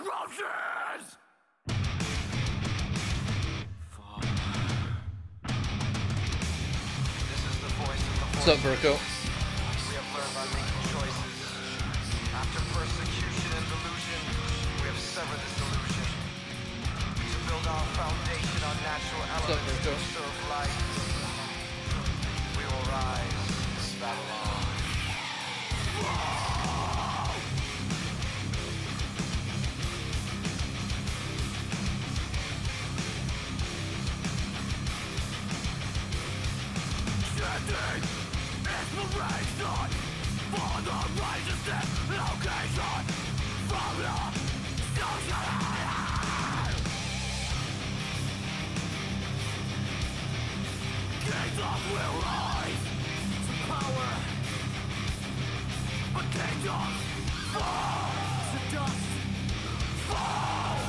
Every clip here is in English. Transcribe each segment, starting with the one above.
cockroaches! What's up, Virgo? We have learned by making choices. After persecution and delusion, we have severed this illusion. To build our foundation on natural elements to serve life. We will rise, Babylon. Standing inspiration for the righteousness location from the social island. Kingdoms will rise to power, but kingdoms fall to dust. Fall,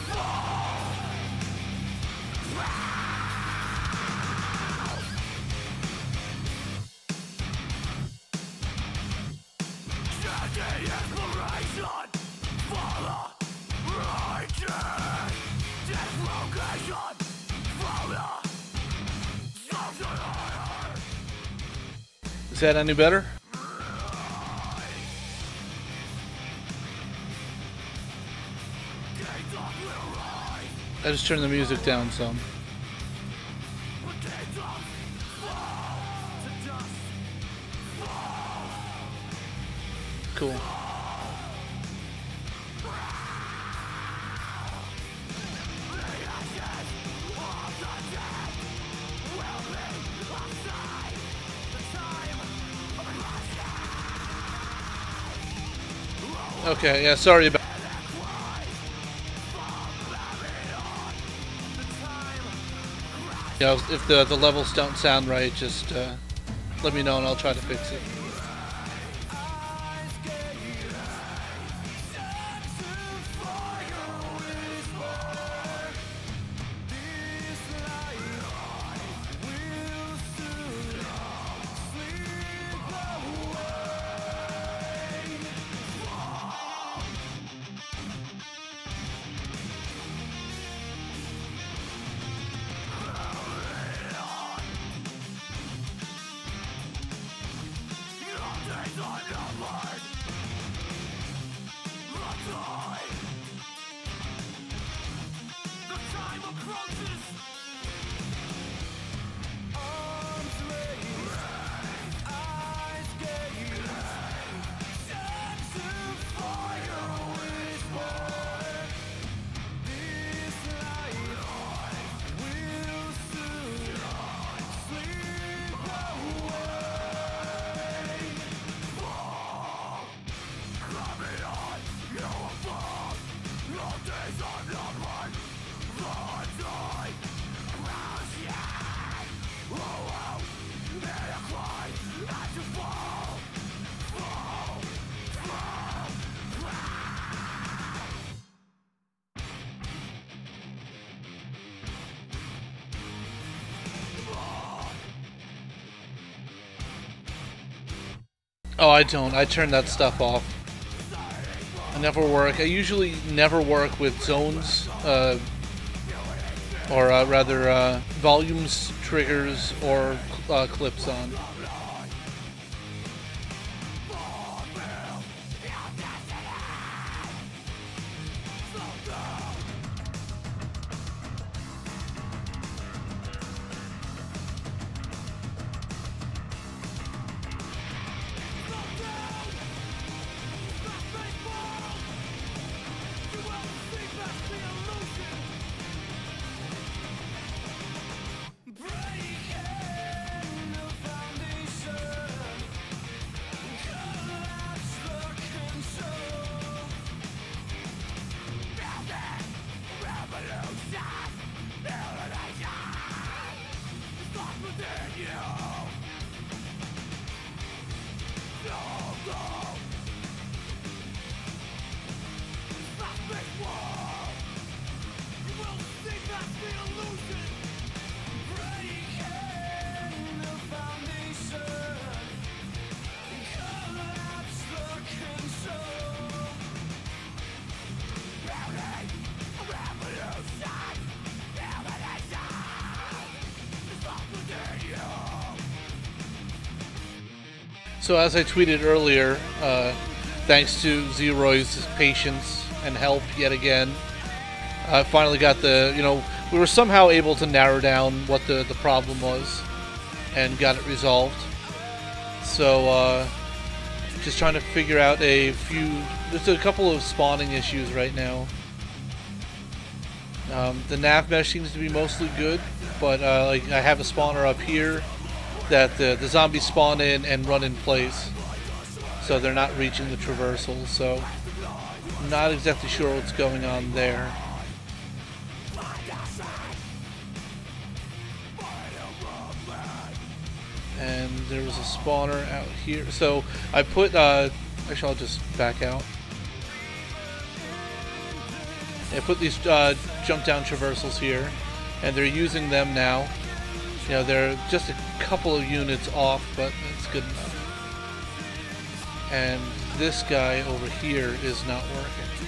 fall. The inspiration for the righteous dislocation from the social order. Is that any better? I just turned the music down some. Cool. Okay, yeah, sorry about. Yeah, if the levels don't sound right, just let me know and I'll try to fix it. Oh, I don't. I turn that stuff off. I never work. I usually never work with zones, or rather, volumes, triggers, or clips on. So as I tweeted earlier, thanks to Zeroy's patience and help yet again, I finally got the, we were somehow able to narrow down what the problem was and got it resolved. So, just trying to figure out there's a couple of spawning issues right now. The nav mesh seems to be mostly good, but like I have a spawner up here that the zombies spawn in and run in place, so they're not reaching the traversal. So I'm not exactly sure what's going on there. And there was a spawner out here, so I put actually I'll just back out. I put these jump down traversals here, and they're using them now. They're just a couple of units off, but it's good enough. And this guy over here is not working.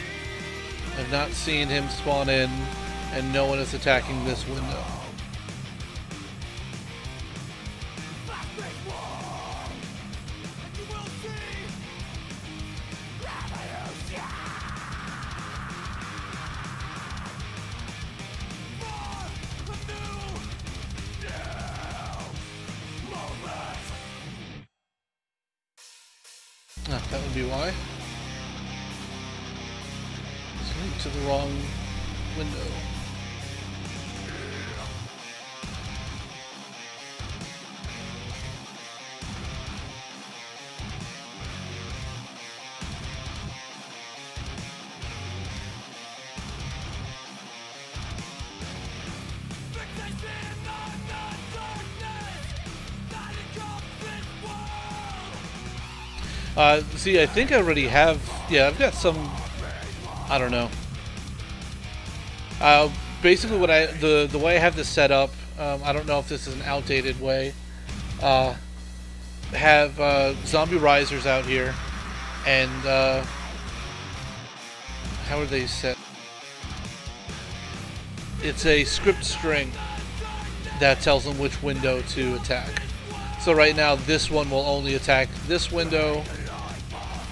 I've not seen him spawn in, and no one is attacking this window. That would be why. It's linked to the wrong window. See, I think I already have, yeah, I've got some, I don't know. Basically what the way I have this set up, I don't know if this is an outdated way, have zombie risers out here, and how are they set? It's a script string that tells them which window to attack. So right now this one will only attack this window,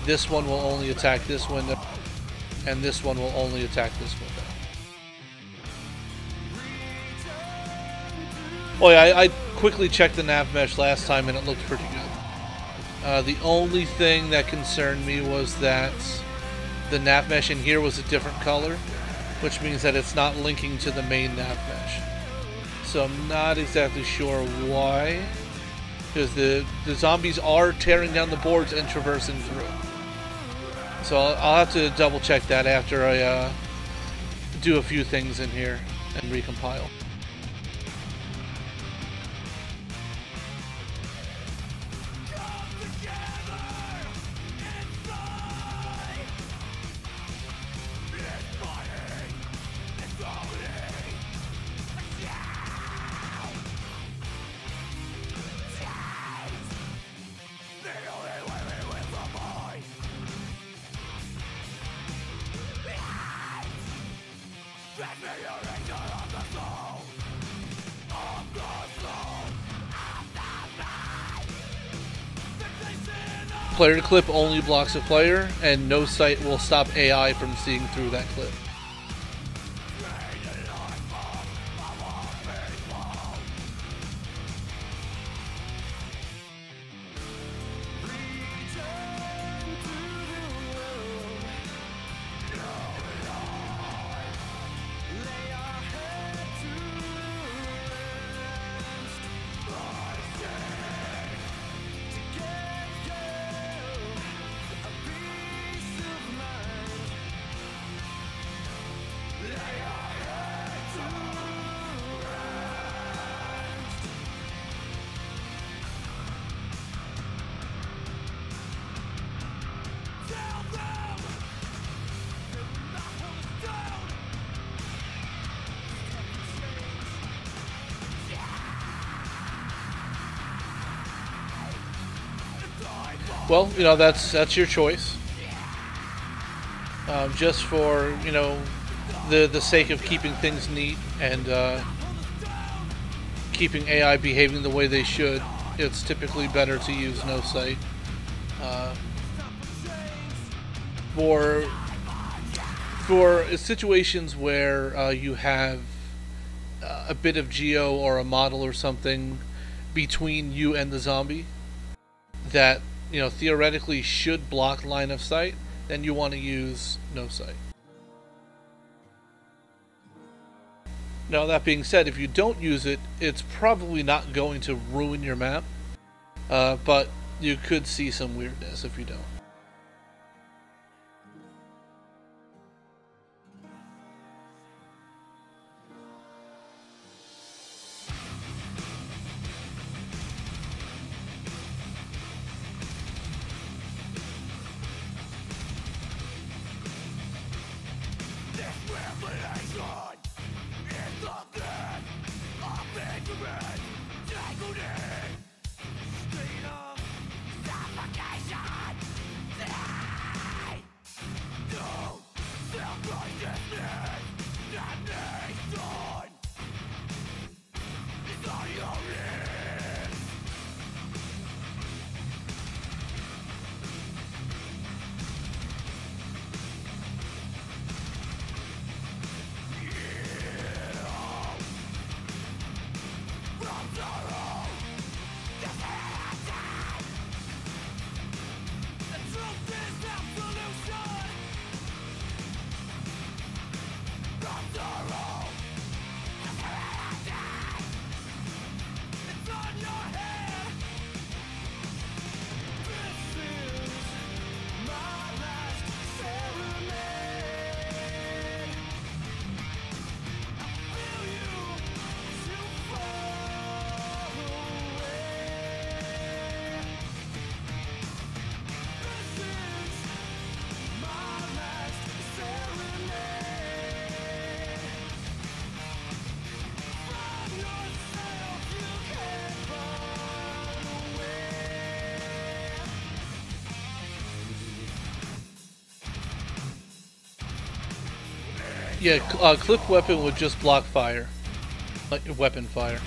this one will only attack this window, and this one will only attack this window. Oh yeah, I quickly checked the nav mesh last time and it looked pretty good. The only thing that concerned me was that the nav mesh in here was a different color, which means that it's not linking to the main nav mesh. So I'm not exactly sure why, because the zombies are tearing down the boards and traversing through. So I'll have to double check that after I do a few things in here and recompile. Player to clip only blocks a player, and no sight will stop AI from seeing through that clip. Well, that's your choice. Just for, the sake of keeping things neat and keeping AI behaving the way they should, it's typically better to use no sight For situations where you have a bit of geo or a model or something between you and the zombie that, you know, theoretically should block line of sight, then you want to use no sight. Now, that being said, if you don't use it, it's probably not going to ruin your map, but you could see some weirdness if you don't. Yeah, clip weapon would just block fire, like weapon fire.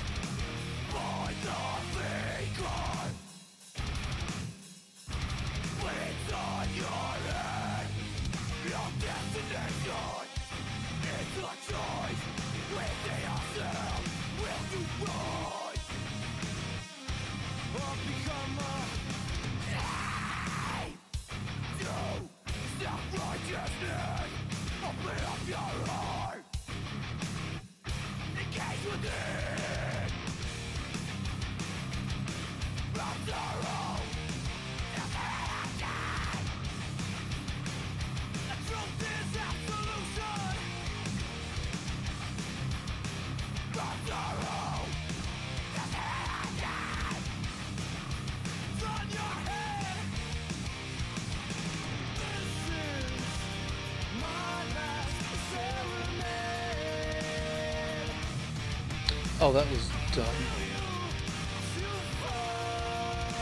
Oh, that was dumb.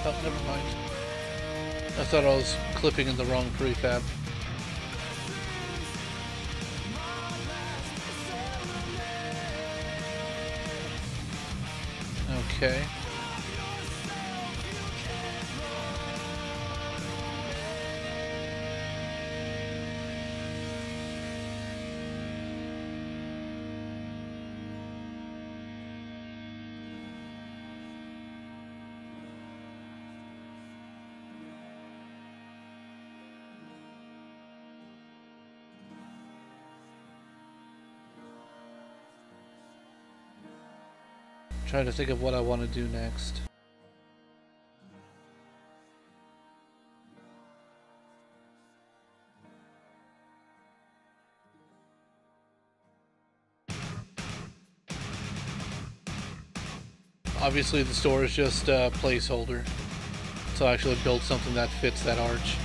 Oh, never mind. I thought I was clipping in the wrong prefab. Okay. Trying to think of what I want to do next. Obviously the store is just a placeholder, so I actually build something that fits that arch.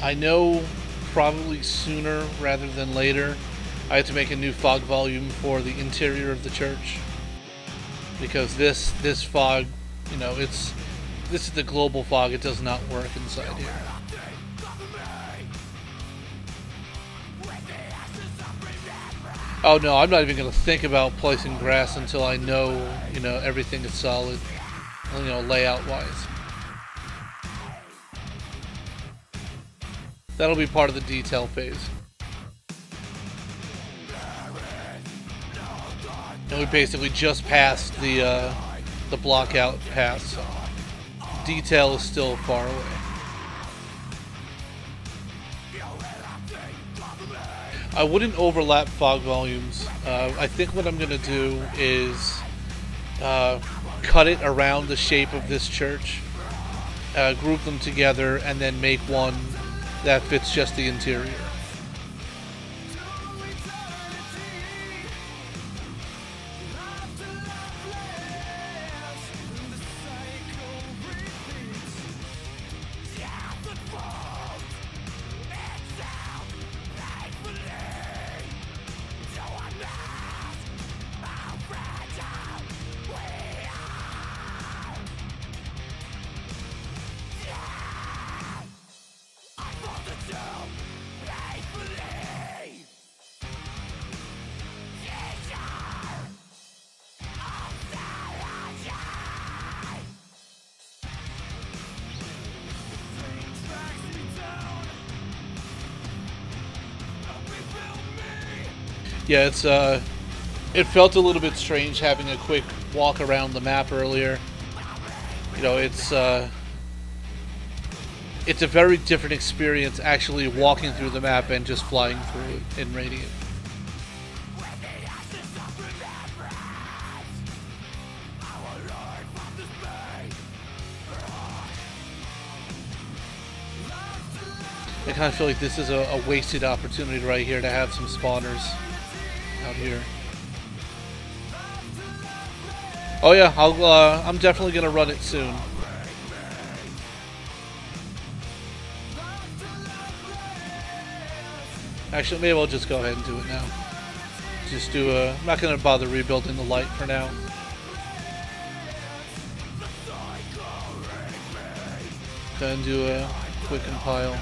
I know probably sooner rather than later I have to make a new fog volume for the interior of the church, because this fog, you know, this is the global fog. It does not work inside here. Oh no, I'm not even going to think about placing grass until I know, you know, everything is solid, you know, layout-wise. That'll be part of the detail phase. And we basically just passed the blockout pass, so detail is still far away. I wouldn't overlap fog volumes. I think what I'm going to do is cut it around the shape of this church, group them together, and then make one that fits just the interior. Yeah, it felt a little bit strange having a quick walk around the map earlier. You know, it's a very different experience actually walking through the map and just flying through it in Radiant. I kind of feel like this is a wasted opportunity right here to have some spawners out here. Oh yeah, I'm definitely gonna run it soon. Actually, maybe I'll just go ahead and do it now. Just do I'm not gonna bother rebuilding the light for now. Go ahead and do a quick compile.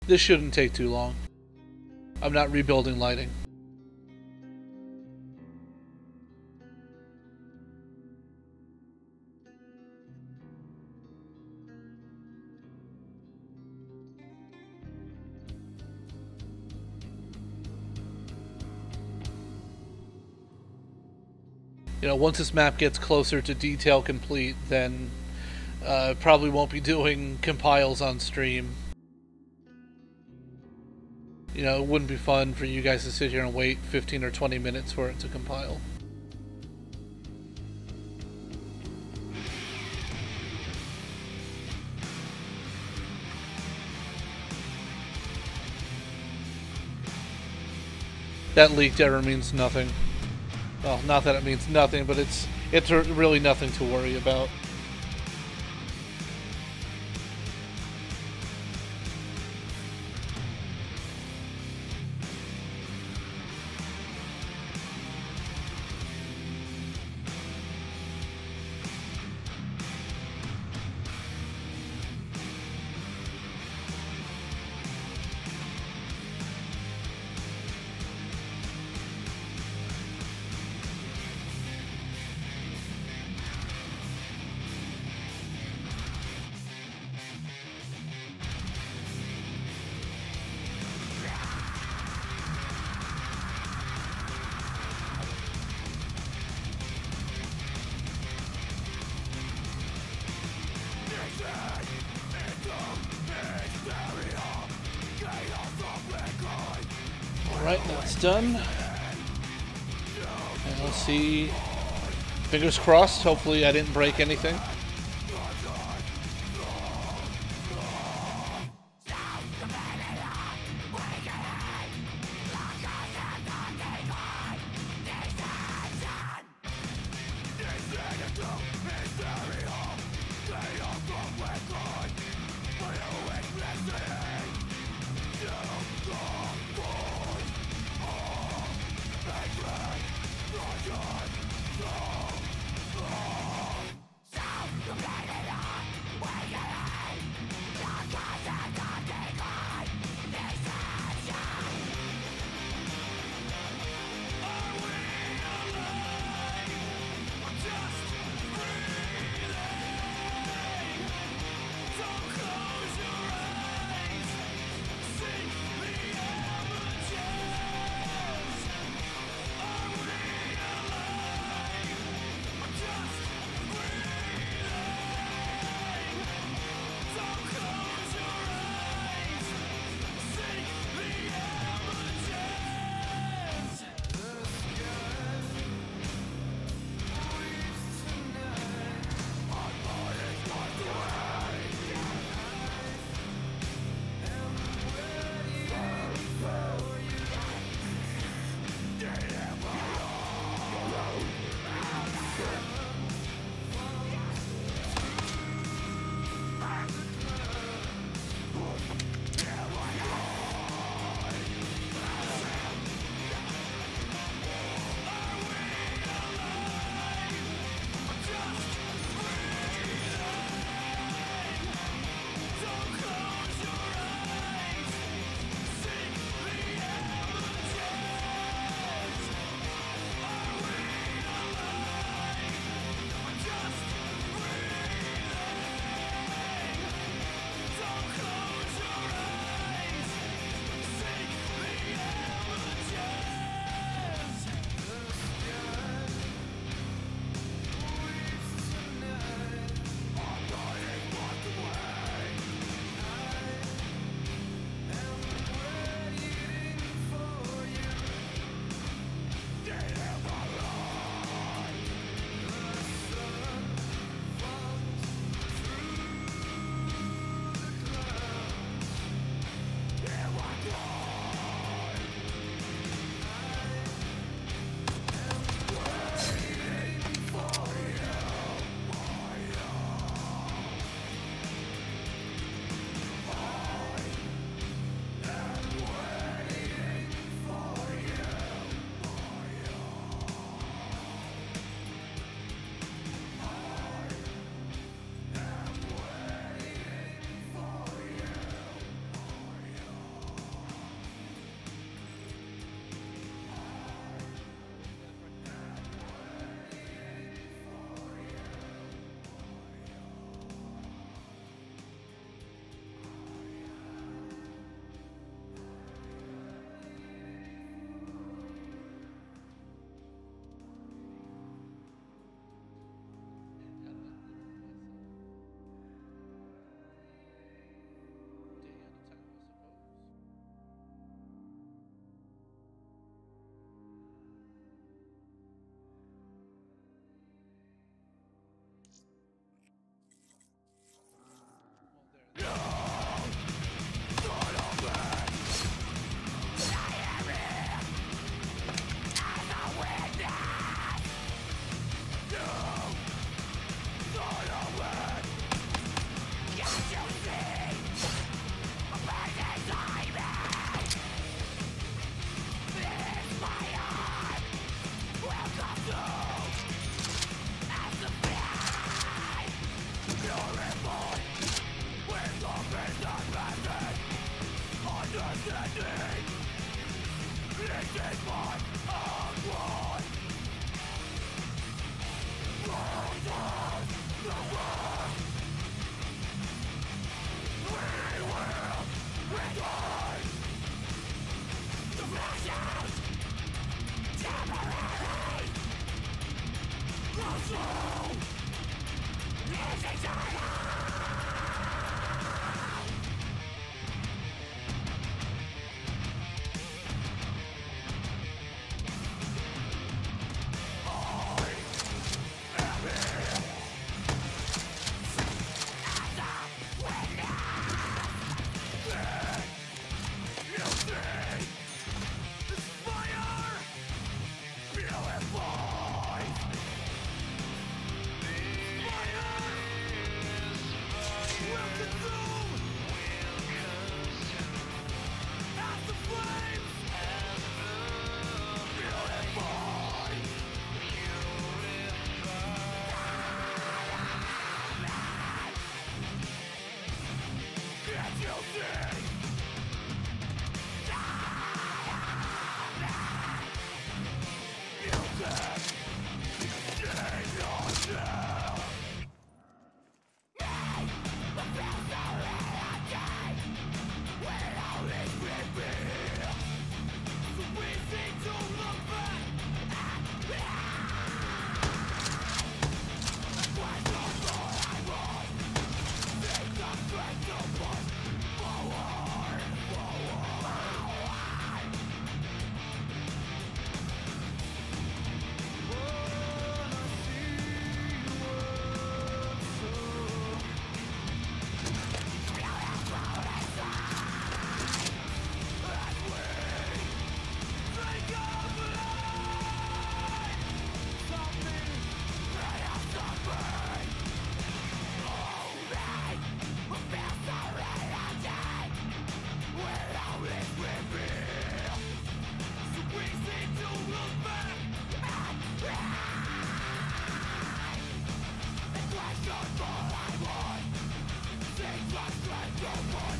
This shouldn't take too long. I'm not rebuilding lighting. You know, once this map gets closer to detail complete, then probably won't be doing compiles on stream. You know, it wouldn't be fun for you guys to sit here and wait 15 or 20 minutes for it to compile. That leaked error means nothing. Well, not that it means nothing, but it's really nothing to worry about. Alright, that's done. And let's see. Fingers crossed, hopefully I didn't break anything.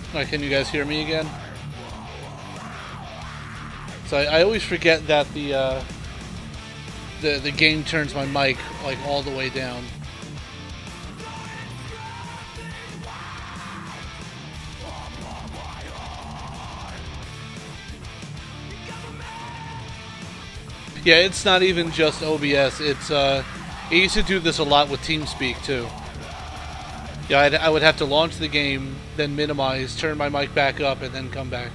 Alright, can you guys hear me again? So I always forget that the game turns my mic like all the way down. Yeah, it's not even just OBS. It's I used to do this a lot with TeamSpeak too. Yeah, I would have to launch the game, then minimize, turn my mic back up, and then come back.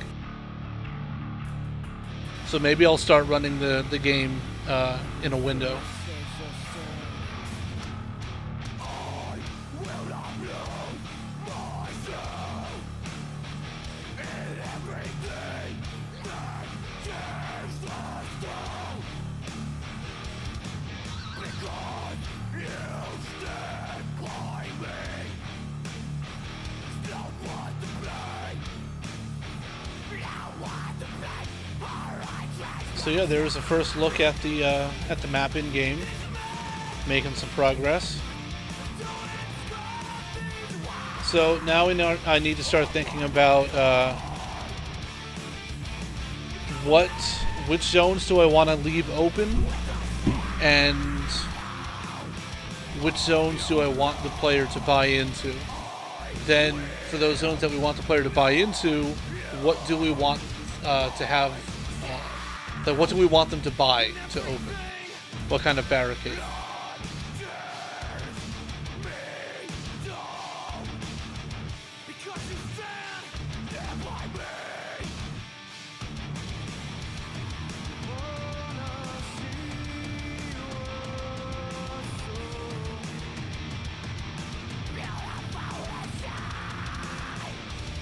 So maybe I'll start running the game in a window. So yeah, there was a first look at the map in game, making some progress. So now we know I need to start thinking about which zones do I want to leave open, and which zones do I want the player to buy into. Then for those zones that we want the player to buy into, what do we want to have? Like, what do we want them to buy to open? What kind of barricade?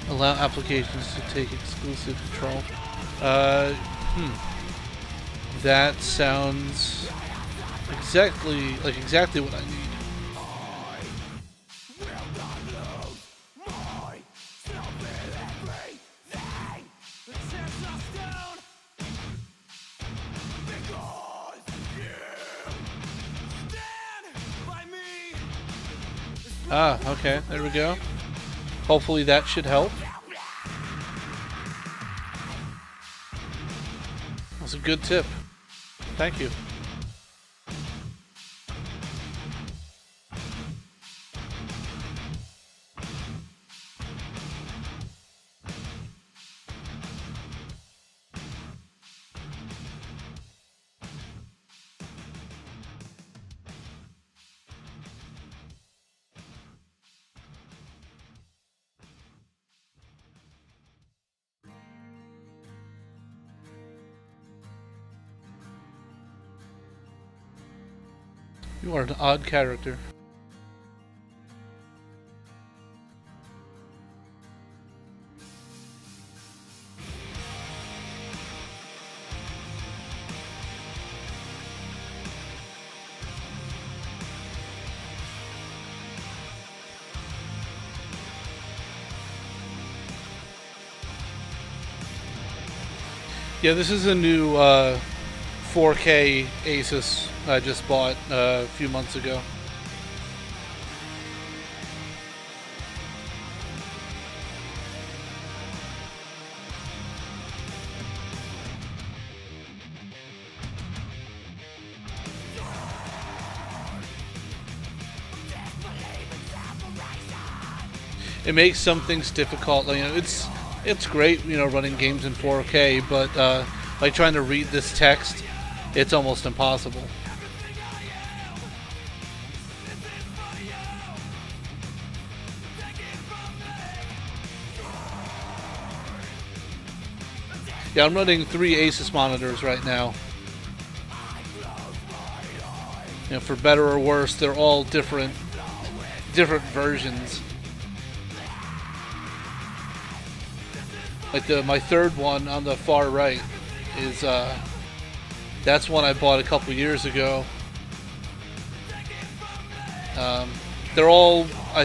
Allow applications to take exclusive control. That sounds exactly what I need. Ah, okay, there we go. Hopefully that should help. That's a good tip. Thank you. You are an odd character. Yeah, this is a new 4K Asus I just bought a few months ago. It makes some things difficult. You know, it's great, you know, running games in 4K, but like trying to read this text, it's almost impossible. Yeah, I'm running 3 Asus monitors right now. You know, for better or worse, they're all different versions. Like my third one on the far right is that's one I bought a couple years ago. I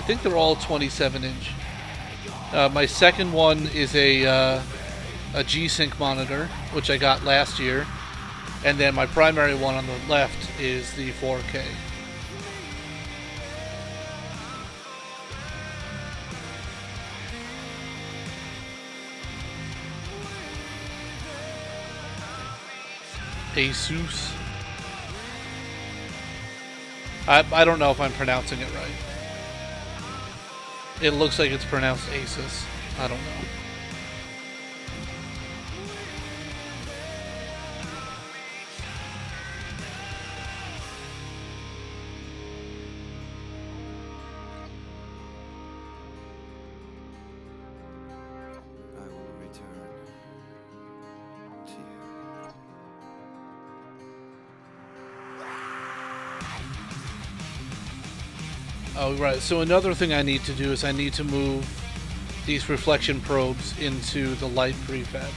think they're all 27-inch. My second one is a G-Sync monitor, which I got last year, and then my primary one on the left is the 4K. Asus. I don't know if I'm pronouncing it right. It looks like it's pronounced Asus. I don't know. Oh, right. So another thing I need to do is I need to move these reflection probes into the light prefab.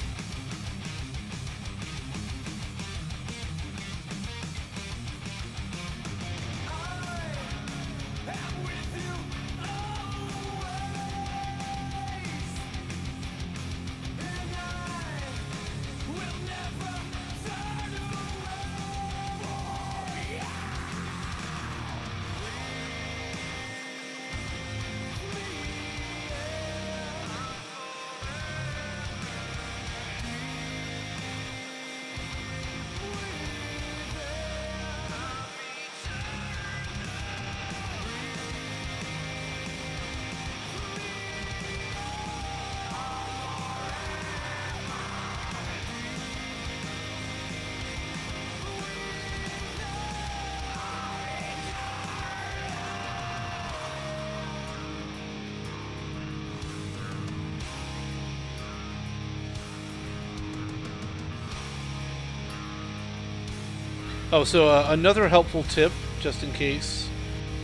Oh, so another helpful tip, just in case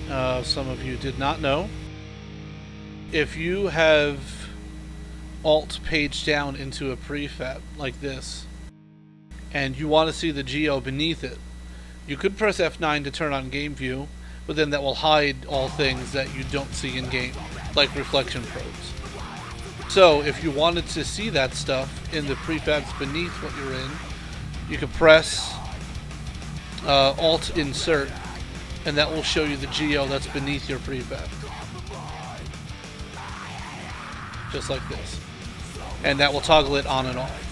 some of you did not know. If you have Alt page down into a prefab like this, and you want to see the geo beneath it, you could press F9 to turn on game view, but then that will hide all things that you don't see in game, like reflection probes. So if you wanted to see that stuff in the prefabs beneath what you're in, you could press Alt insert, and that will show you the geo that's beneath your prefab. Just like this. And that will toggle it on and off.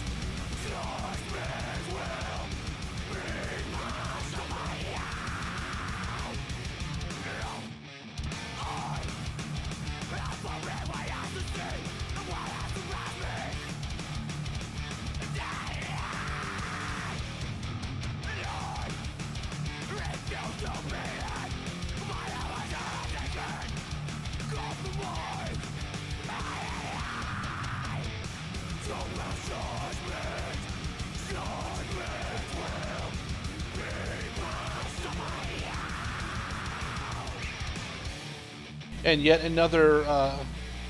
And yet another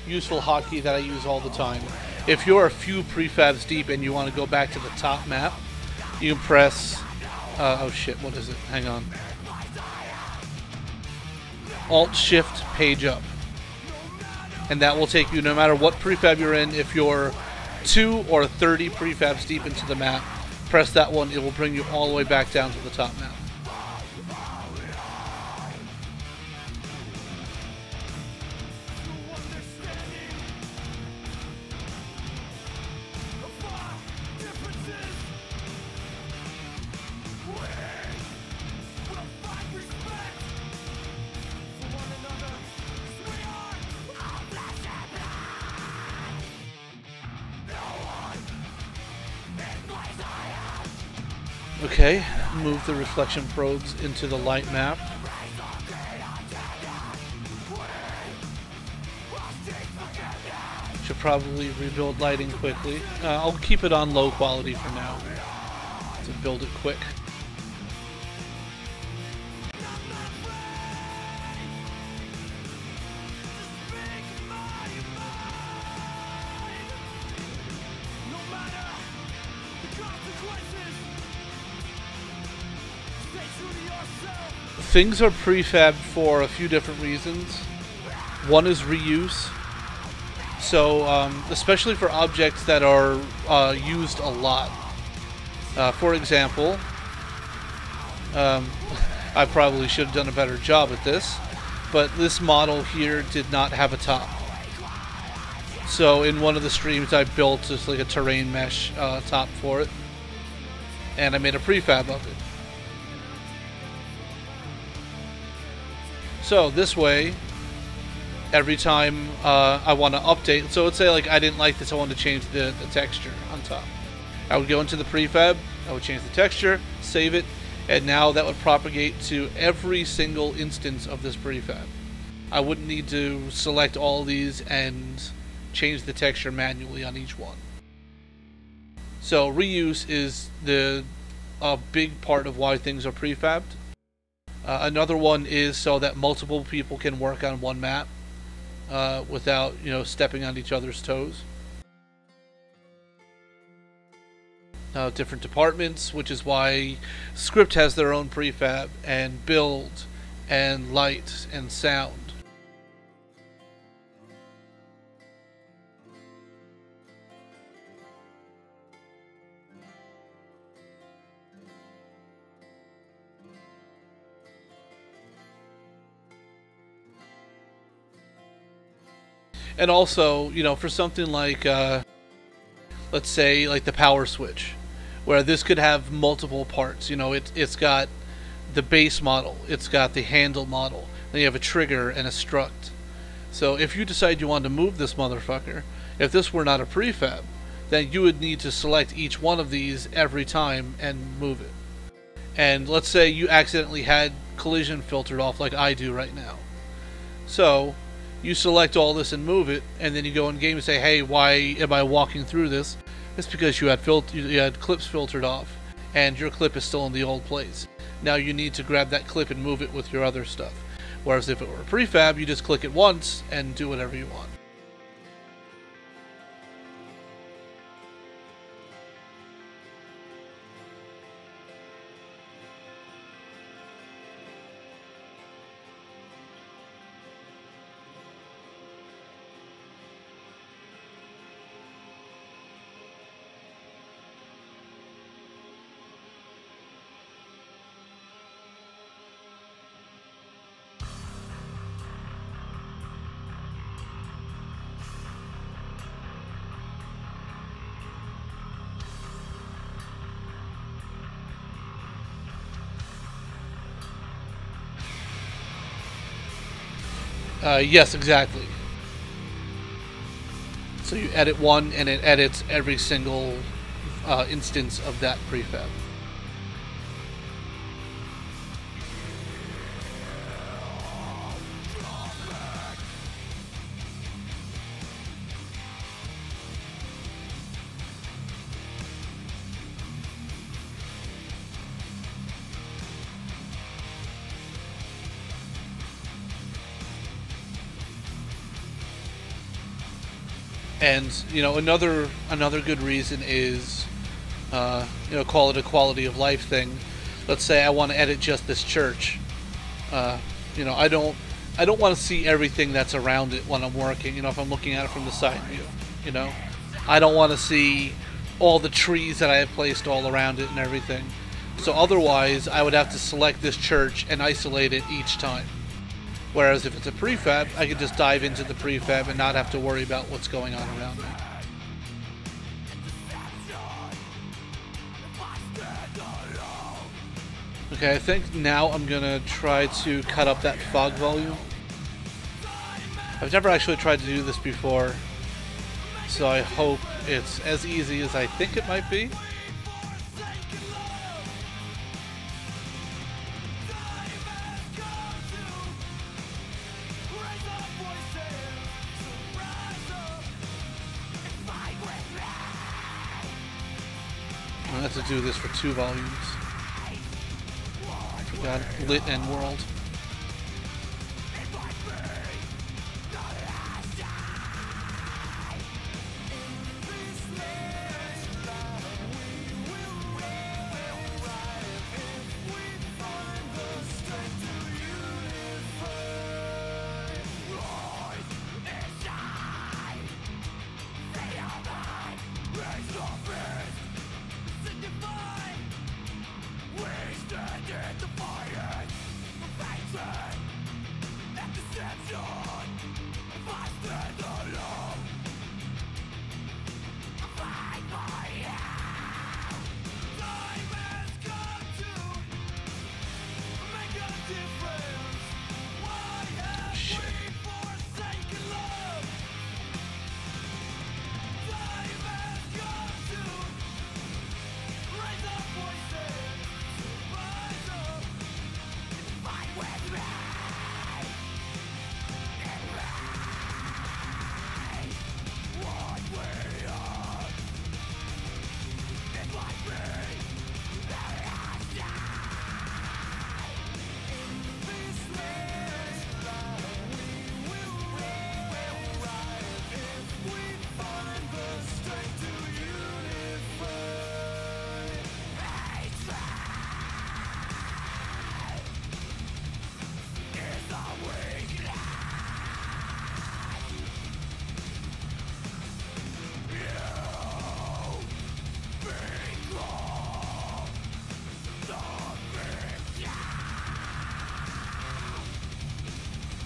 useful hotkey that I use all the time. If you're a few prefabs deep and you want to go back to the top map, you can press... oh shit, what is it? Hang on. Alt-Shift page up. And that will take you, no matter what prefab you're in, if you're 2 or 30 prefabs deep into the map, press that one, it will bring you all the way back down to the top map. Okay, move the reflection probes into the light map. Should probably rebuild lighting quickly. I'll keep it on low quality for now to build it quick. Things are prefabbed for a few different reasons. One is reuse. So, especially for objects that are used a lot. For example, I probably should have done a better job at this, but this model here did not have a top. So in one of the streams I built just like a terrain mesh top for it. and I made a prefab of it. So this way, every time I want to update, so let's say like I didn't like this, I wanted to change the texture on top. I would go into the prefab, I would change the texture, save it, and now that would propagate to every single instance of this prefab. I wouldn't need to select all these and change the texture manually on each one. So reuse is a big part of why things are prefabbed. Another one is so that multiple people can work on one map without, stepping on each other's toes. Different departments, which is why script has their own prefab, and build, and light, and sound. And also, for something like, let's say, like the power switch, where this could have multiple parts. It's got the base model, it's got the handle model, then you have a trigger and a strut. So if you decide you want to move this motherfucker, if this were not a prefab, then you would need to select each one of these every time and move it. And let's say you accidentally had collision filtered off like I do right now. So you select all this and move it, and then you go in game and say, hey, why am I walking through this? It's because you had clips filtered off, and your clip is still in the old place. Now you need to grab that clip and move it with your other stuff. Whereas if it were a prefab, you just click it once and do whatever you want. Yes, exactly. So you edit one, and it edits every single instance of that prefab. And another good reason is call it a quality of life thing. Let's say I want to edit just this church. I don't want to see everything that's around it when I'm working. If I'm looking at it from the side view, I don't want to see all the trees that I have placed all around it and everything. So otherwise, I would have to select this church and isolate it each time. Whereas if it's a prefab, I could just dive into the prefab and not have to worry about what's going on around me. Okay, I think now I'm going to try to cut up that fog volume. I've never actually tried to do this before, so I hope it's as easy as I think it might be. I have to do this for 2 volumes. Forgot lit and world.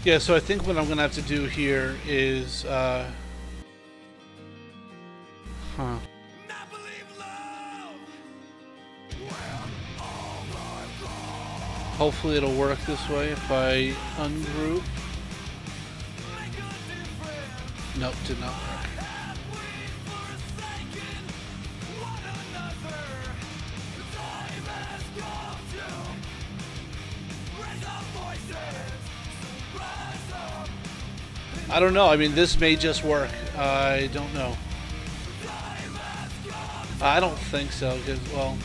Yeah, so I think what I'm gonna have to do here is hopefully it'll work this way if I ungroup. Nope, did not work. I don't know. I mean, this may just work. I don't know. I don't think so, because, well...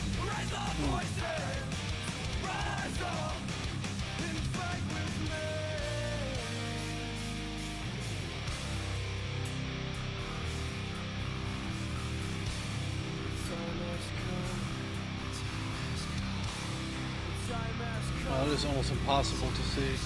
Well, it is almost impossible to see.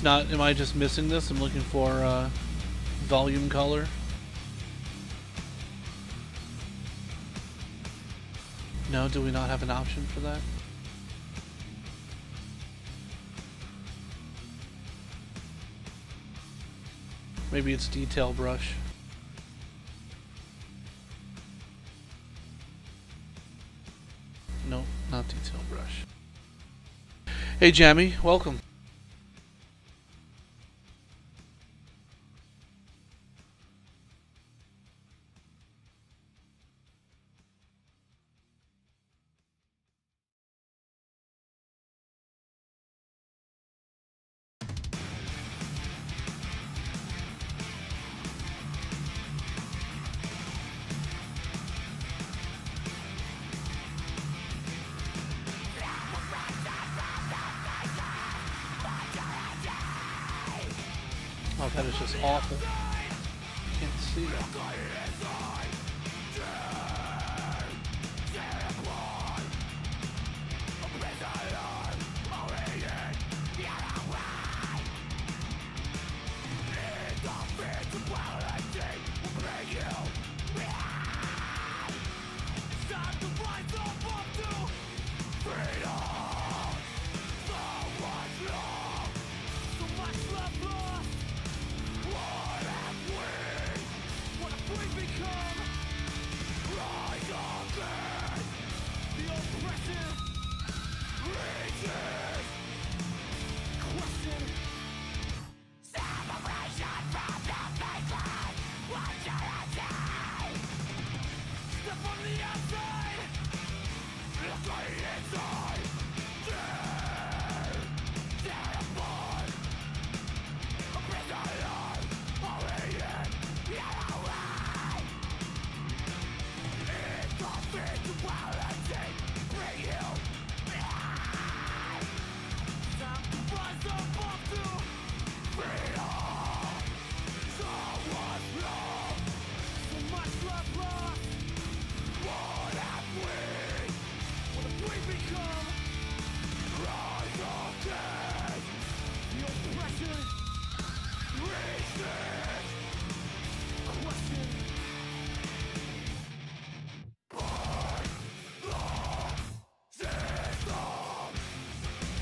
Am I just missing this? I'm looking for volume color. No, do we not have an option for that? Maybe it's detail brush. No, not detail brush. Hey Jammy, welcome. Oh, that is just awful. Can't see that.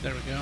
There we go.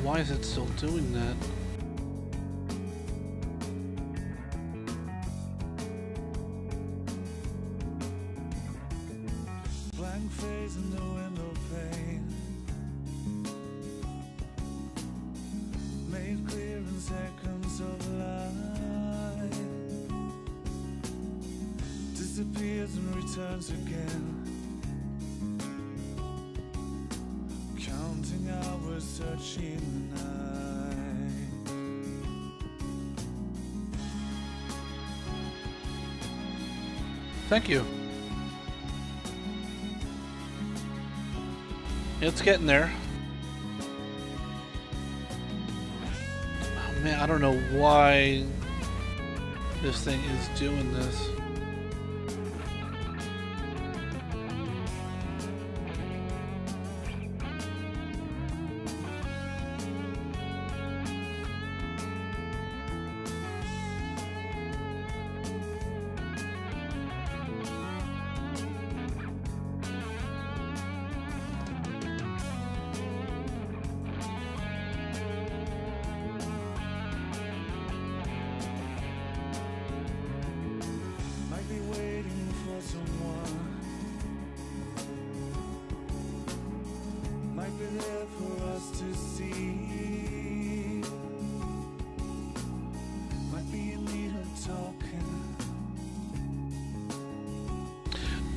Why is it still doing that? Blank face in the window pane, made clear in seconds of light, disappears and returns again, counting hours, searching the night. Thank you. It's getting there. Oh man, I don't know why this thing is doing this.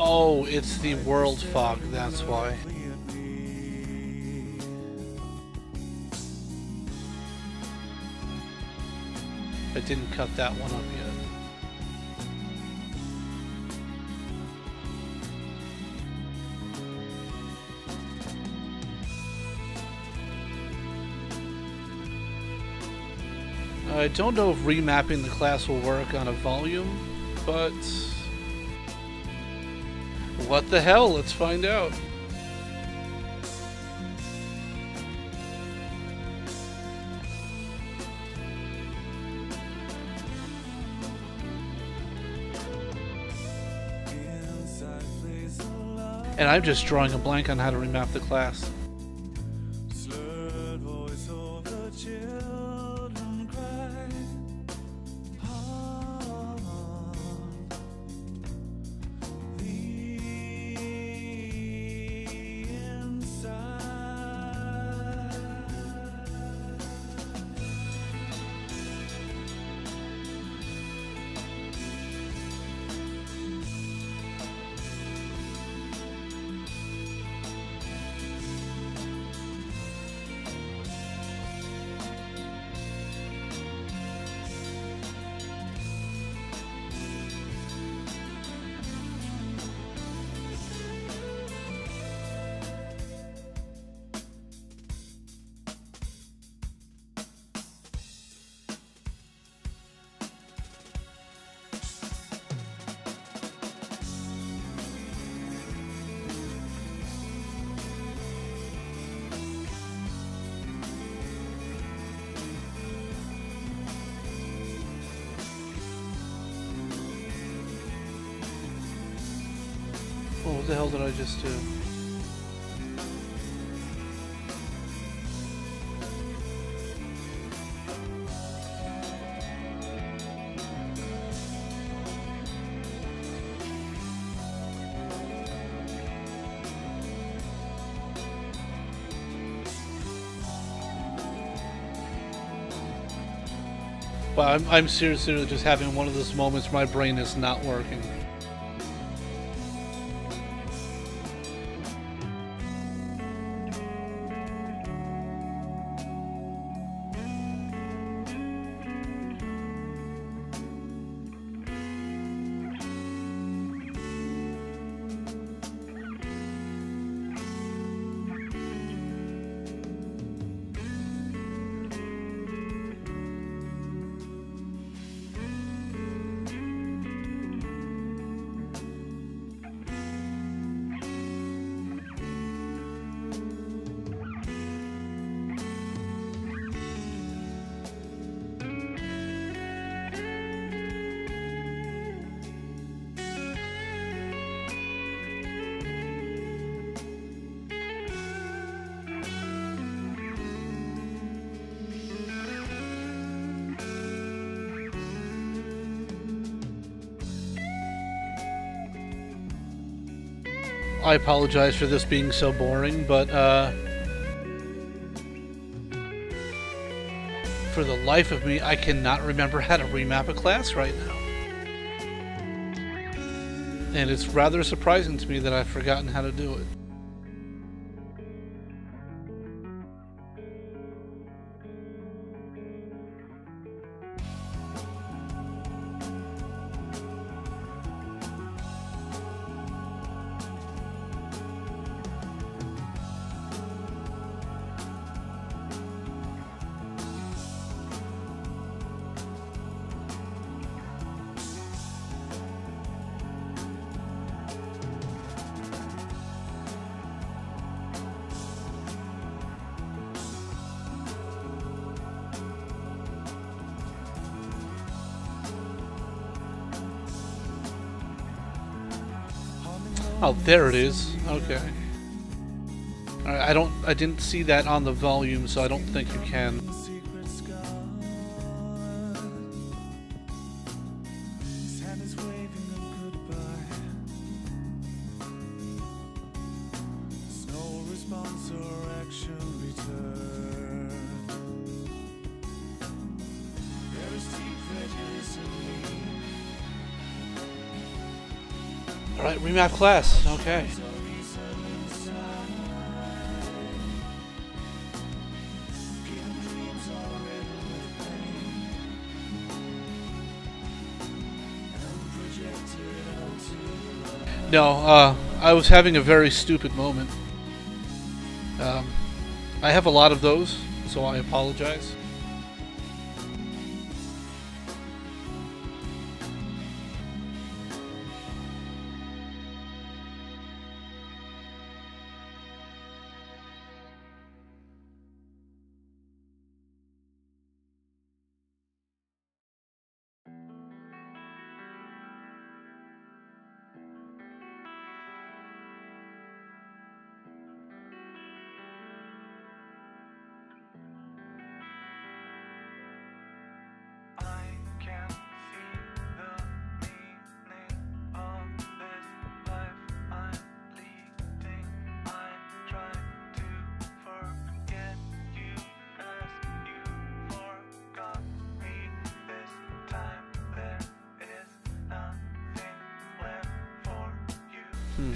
Oh, it's the world fog, that's why. I didn't cut that one up yet. I don't know if remapping the class will work on a volume, but what the hell? Let's find out. And I'm just drawing a blank on how to remap the class. Oh, what the hell did I just do? Well, I'm seriously just having one of those moments where my brain is not working. I apologize for this being so boring, but for the life of me, I cannot remember how to remap a class right now. And it's rather surprising to me that I've forgotten how to do it. Oh, there it is. Okay. Alright, I didn't see that on the volume, so I don't think you can. Secret sky. His hand is waving a goodbye. There's no response or action returned. There is deep prejudice in me. Alright, remap class. Okay. No, I was having a very stupid moment. I have a lot of those, so I apologize.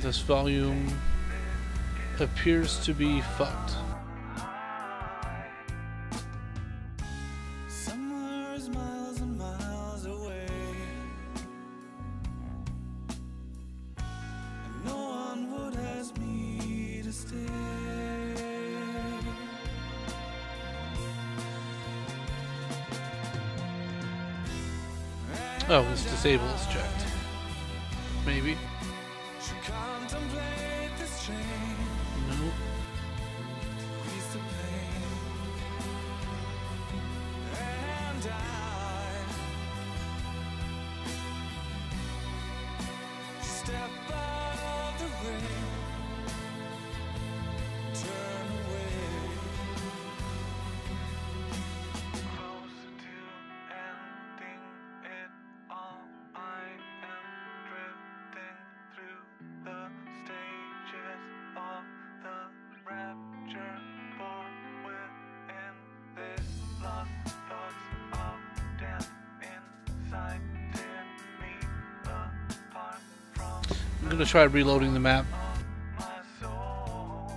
This volume appears to be fucked. Somewhere is miles and miles away, and no one would ask me to stay. Oh, this disable is checked. Maybe. Contemplate this change, No. ease the pain, and I step out of the rain, turn away, close to ending it all. I am drifting through the stages of the rapture, born within this lost thoughts of death inside, tear me apart from I'm gonna try reloading the map. my soul.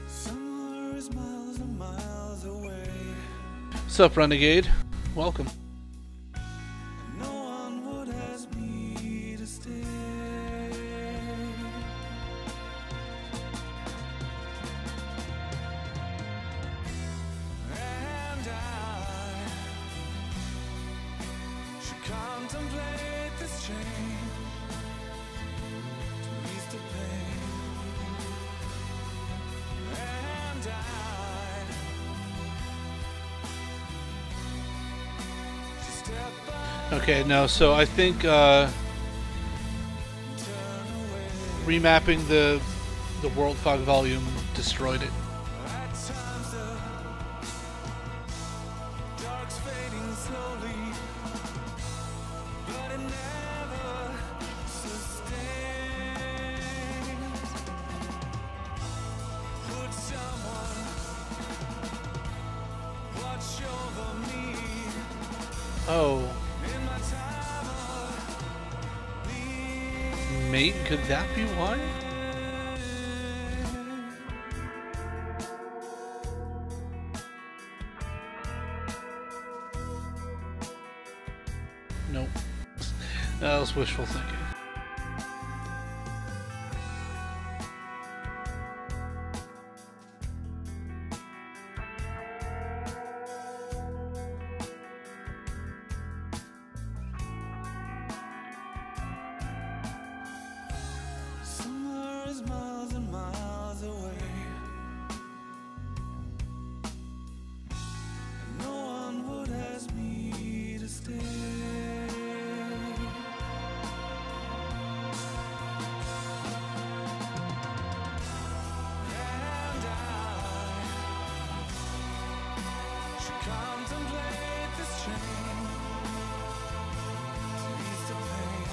Somewhere is miles and miles away. Sup, Renegade? Welcome. No one would ask me to stay. And I should contemplate this change to ease the pain. And I should step back, Okay, no, so I think turn away. remapping the World Fog volume destroyed it. At times the dark's fading slowly, but it never Oh. Mate, could that be why? Nope. That was wishful thinking. Summer is miles and miles away, and no one would ask me to stay. And I should contemplate this change to ease the pain.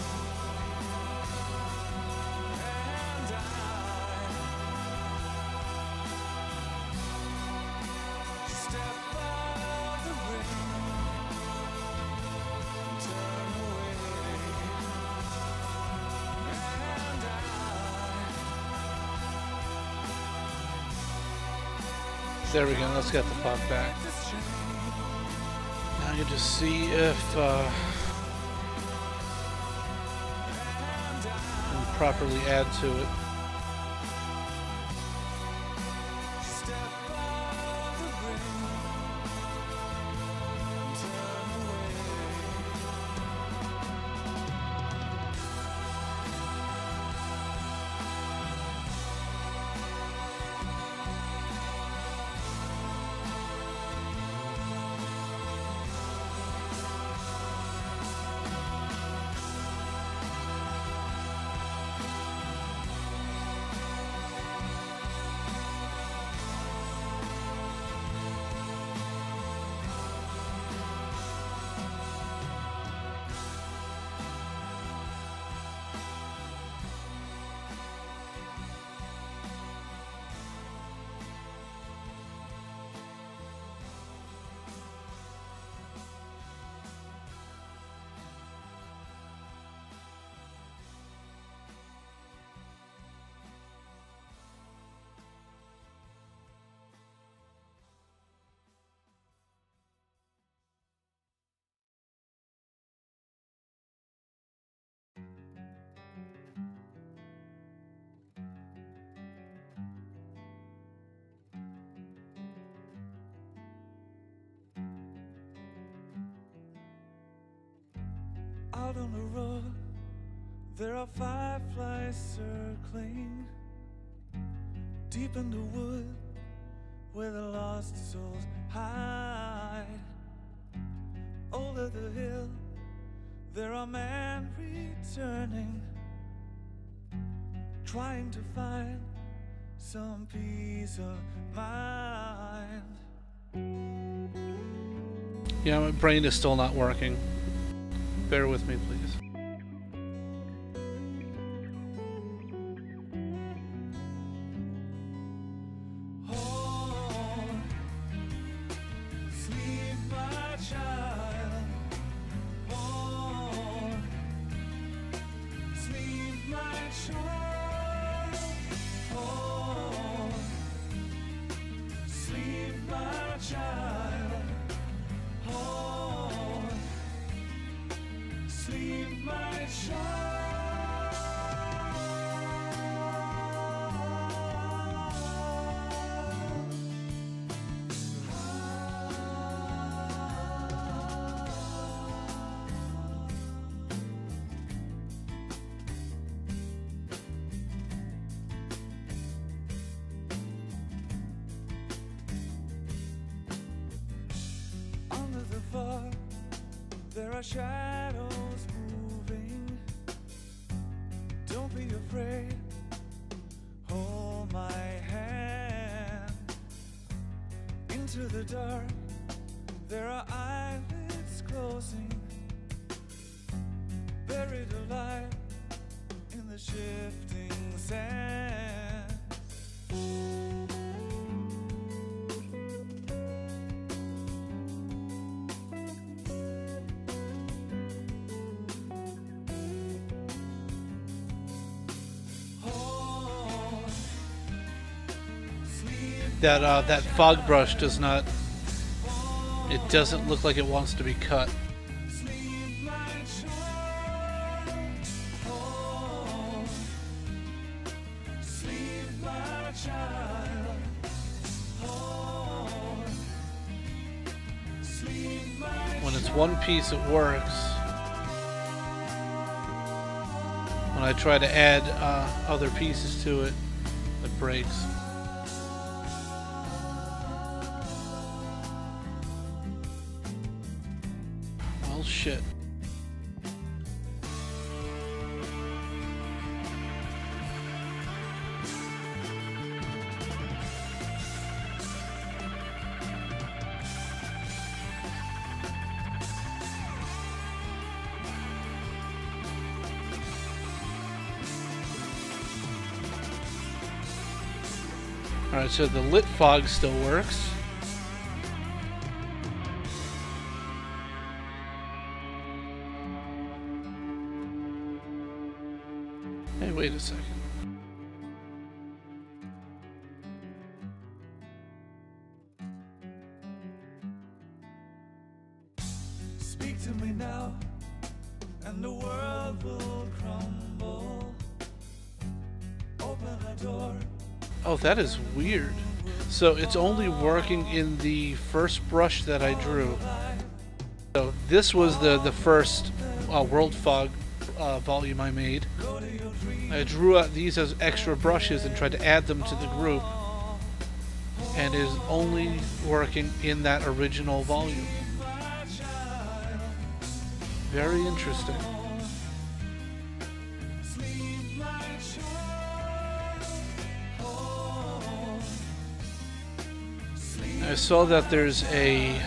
And I should step out of the ring and turn away. And There we go. Let's get the pop back. this change. Now you just see if we can properly add to it. Step out of the ring and turn away. Out on the road, there are fireflies circling deep in the wood where the lost souls hide. Over the hill, there are men returning, trying to find some peace of mind. Yeah, my brain is still not working. Bear with me, please. Oh, sleep, my child. Oh, sleep, my child. Oh, sleep, my child. Oh, sleep, my child. Under the fog, there are shadows moving. Don't be afraid, hold my hand. Into the dark, there are eyelids closing, buried alive in the shifting sand. that fog brush does not. It doesn't look like it wants to be cut. When it's one piece, it works. When I try to add other pieces to it, it breaks. Well, shit. Alright, so the lit fog still works. Hey, wait a second. Speak to me now, and the world will crumble. Open a door. Oh, that is weird. So it's only working in the first brush that I drew. So this was the first World Fog volume I made. I drew out these as extra brushes and tried to add them to the group. And is only working in that original volume. Very interesting. I saw that there's a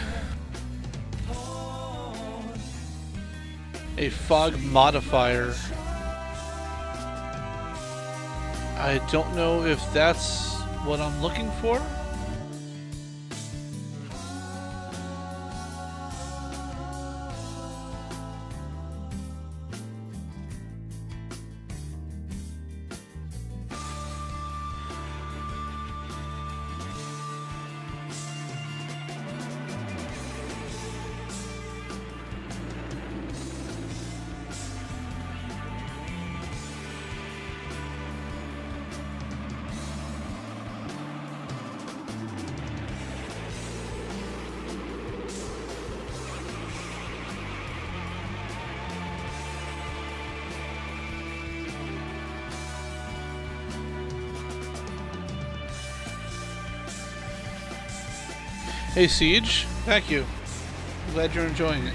fog modifier. I don't know if that's what I'm looking for. Hey Siege, thank you. I'm glad you're enjoying it.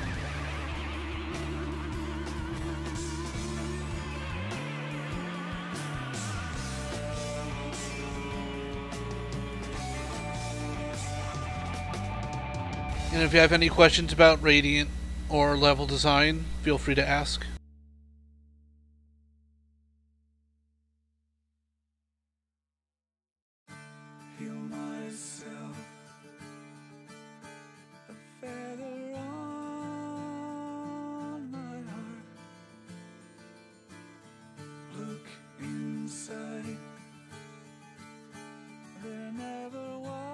And if you have any questions about Radiant or level design, feel free to ask. Heal myself, a feather on my heart. Look inside, there never was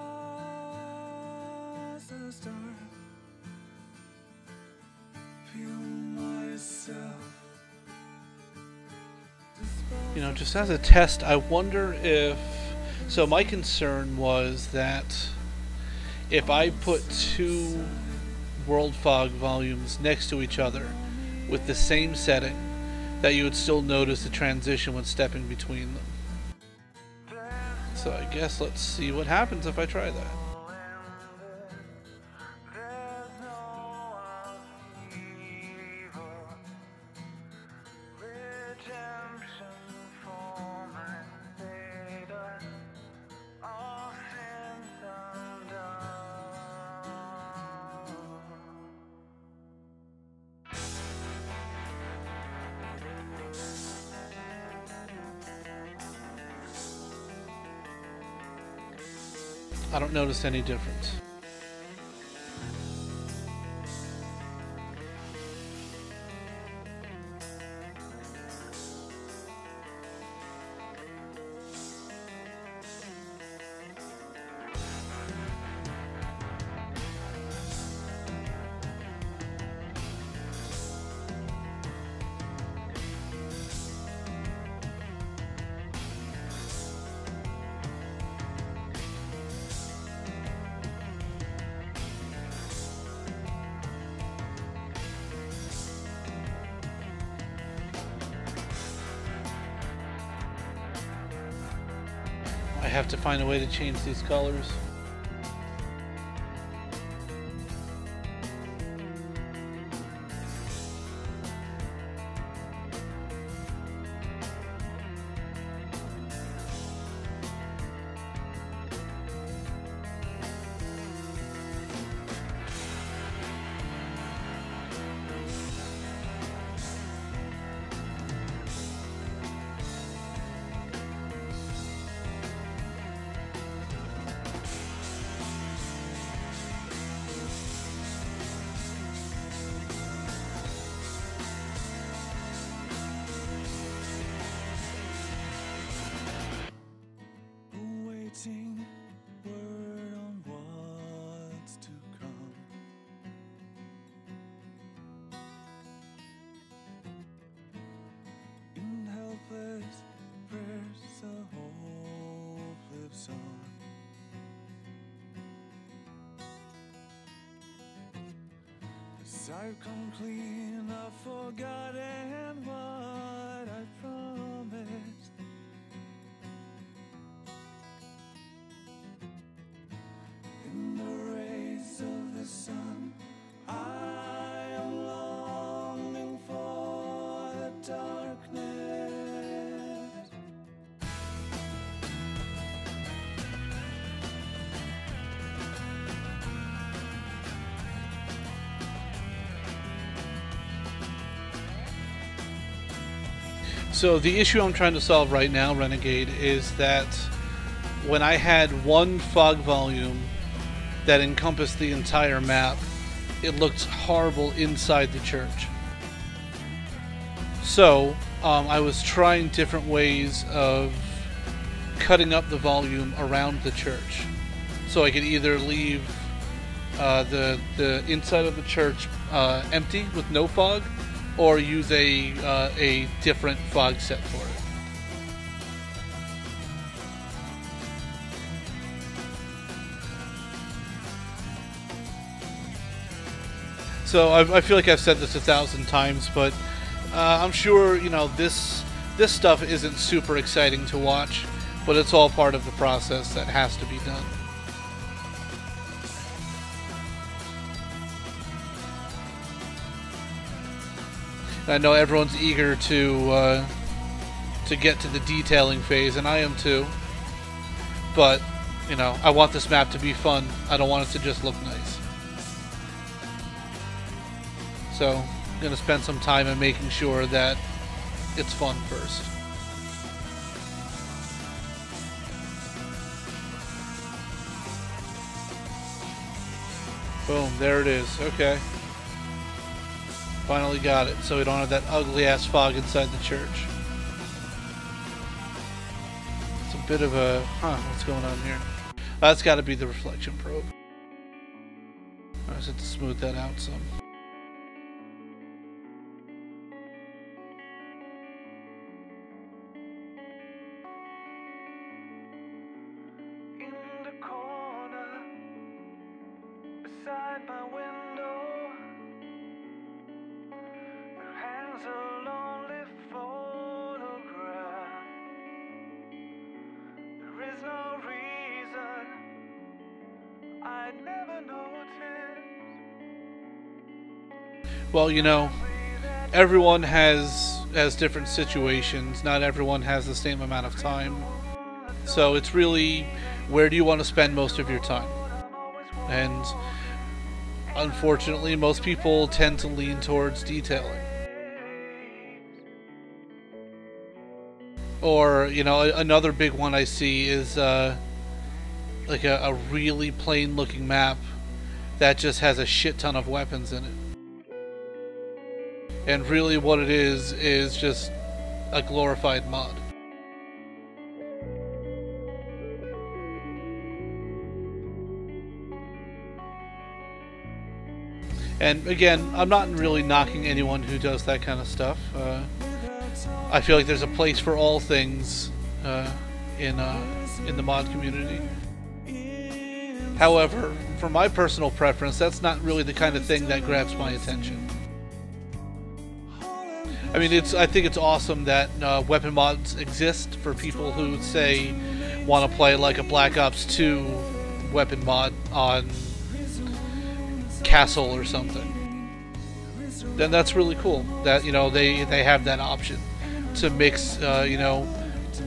a star. Feel myself. You know, just as a test, I wonder if... So my concern was that if I put two World Fog volumes next to each other with the same setting, that you would still notice the transition when stepping between them. So I guess let's see what happens if I try that. I don't notice any difference. have to find a way to change these colors. Awaiting word on what's to come. In helpless prayers, a hope lives on. As I've come clean, I've forgotten what I promised. In the rays of the sun, I am longing for the darkness. So the issue I'm trying to solve right now, Renegade, is that when I had one fog volume that encompassed the entire map, it looked horrible inside the church. So I was trying different ways of cutting up the volume around the church, so I could either leave the inside of the church empty with no fog, or use a different fog set for it. So I feel like I've said this 1,000 times, but I'm sure, you know, this stuff isn't super exciting to watch, but it's all part of the process that has to be done. I know everyone's eager to get to the detailing phase, and I am too. But, you know, I want this map to be fun. I don't want it to just look nice. So, I'm going to spend some time in making sure that it's fun first. Boom, there it is. Okay. Finally got it, so we don't have that ugly ass fog inside the church. It's a bit of a... what's going on here? That's got to be the reflection probe. I just have to smooth that out some. In the corner, beside my window, there hangs a lonely photograph. There is no reason I never noticed. Well, you know, everyone has different situations. Not everyone has the same amount of time. So it's really, where do you want to spend most of your time? And unfortunately, most people tend to lean towards detailing. Or, you know, another big one I see is like a really plain looking map that just has a shit ton of weapons in it. And really what it is just a glorified mod. And again, I'm not really knocking anyone who does that kind of stuff. I feel like there's a place for all things in the mod community. However, for my personal preference, that's not really the kind of thing that grabs my attention. I mean, I think it's awesome that weapon mods exist for people who say, want to play like a Black Ops 2 weapon mod on Castle or something, then that's really cool that, you know, they have that option to mix, you know,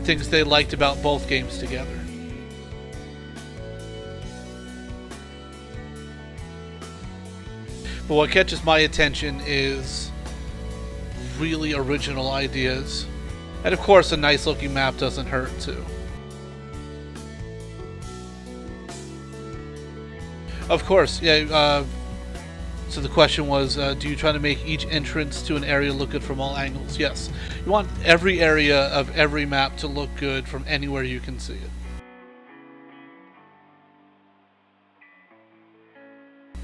things they liked about both games together. But what catches my attention is really original ideas. And of course, a nice looking map doesn't hurt too. Of course, yeah. So the question was, do you try to make each entrance to an area look good from all angles? Yes. You want every area of every map to look good from anywhere you can see it.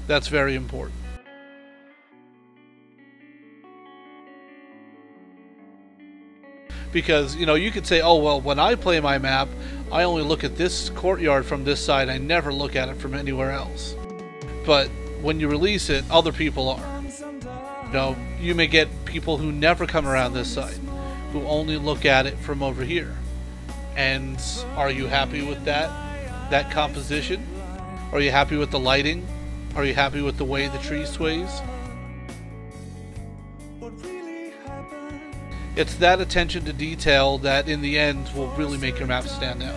That's very important. Because, you know, you could say, oh, well, when I play my map, I only look at this courtyard from this side. I never look at it from anywhere else. But when you release it, other people are. You know, you may get people who never come around this side, who only look at it from over here. And are you happy with that composition? Are you happy with the lighting? Are you happy with the way the tree sways? It's that attention to detail that in the end will really make your map stand out.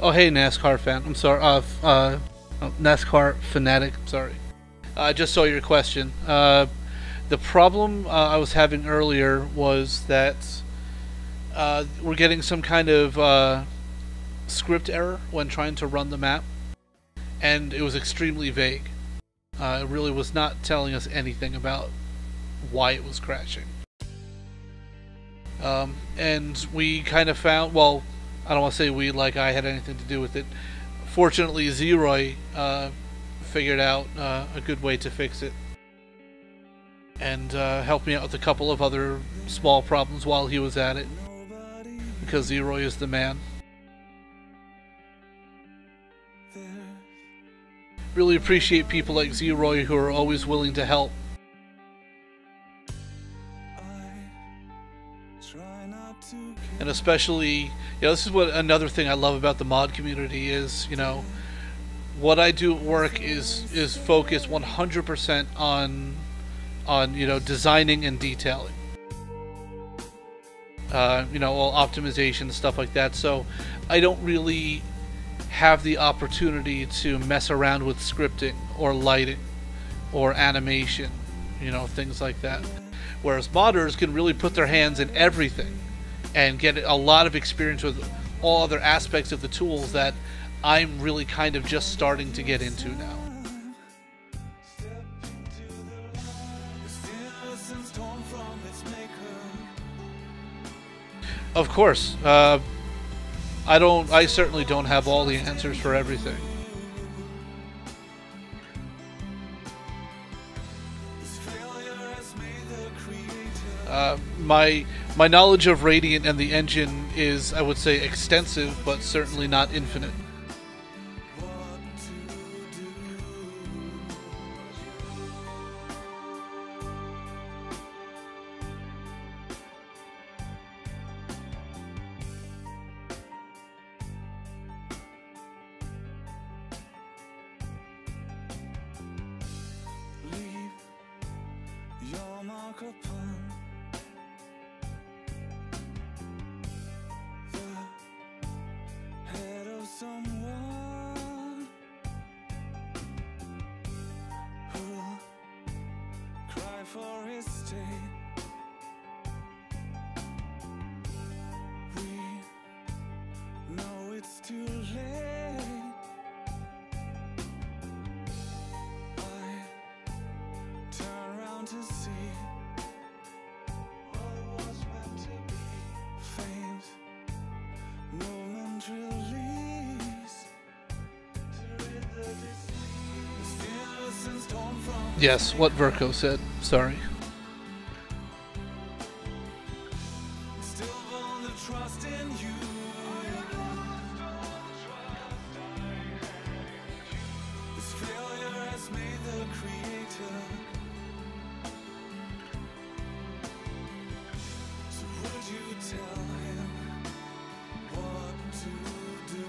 Oh, hey, NASCAR fan. I'm sorry. NASCAR fanatic. I'm sorry. I just saw your question. The problem I was having earlier was that we're getting some kind of script error when trying to run the map, and it was extremely vague. It really was not telling us anything about why it was crashing. And we kind of found, well, I don't want to say we, like I had anything to do with it. Fortunately, Zeroy figured out a good way to fix it, and helped me out with a couple of other small problems while he was at it, because Zeroy is the man. Really appreciate people like Zeroy who are always willing to help. And especially, you know, this is what another thing I love about the mod community is, you know, what I do at work is focus 100% on you know, designing and detailing. You know, all optimization, stuff like that. So I don't really have the opportunity to mess around with scripting or lighting or animation, you know, things like that. Whereas modders can really put their hands in everything and get a lot of experience with all other aspects of the tools that I'm really kind of just starting to get into now. Of course, I certainly don't have all the answers for everything. My knowledge of Radiant and the engine is, I would say, extensive, but certainly not infinite. Leave your mark upon the head of someone who'll cry for stay. We know it's too late. I turn around to see what was meant to be. Faint moment release to rid the disease. The innocence torn from Yes, what Verco said. Sorry. still found the trust in you. This failure has made the creator. So would you tell him what to do?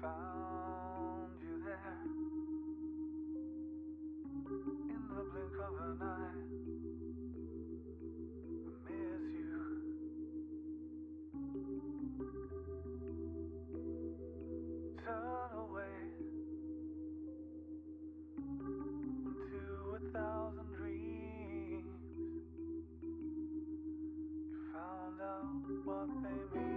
Found you there in the blink of an eye. I miss you. Turn away into 1,000 dreams. You found out what they mean.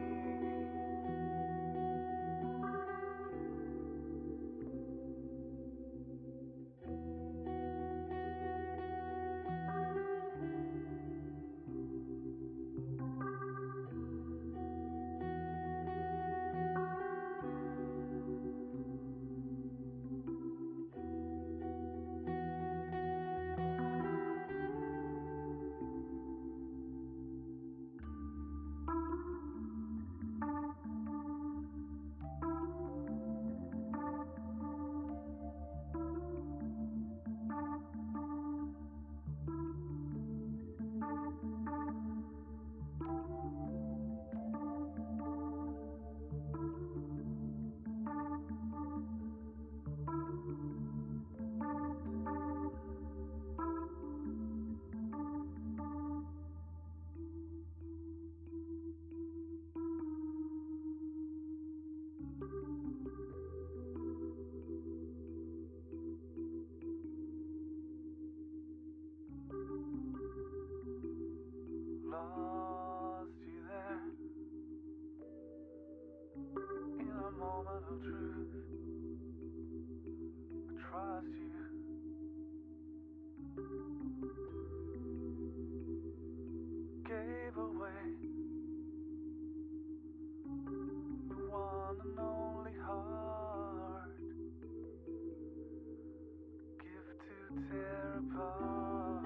Lost you there in a moment of truth. I trust you. Gave away the one and only heart. Gift to tear apart.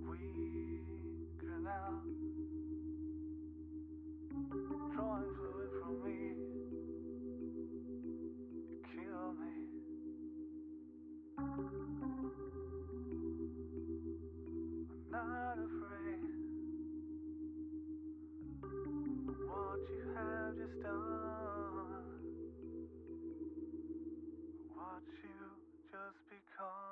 Weaker now, drawing fluid from me. You kill me. I'm not afraid of what you have just done, what you just become.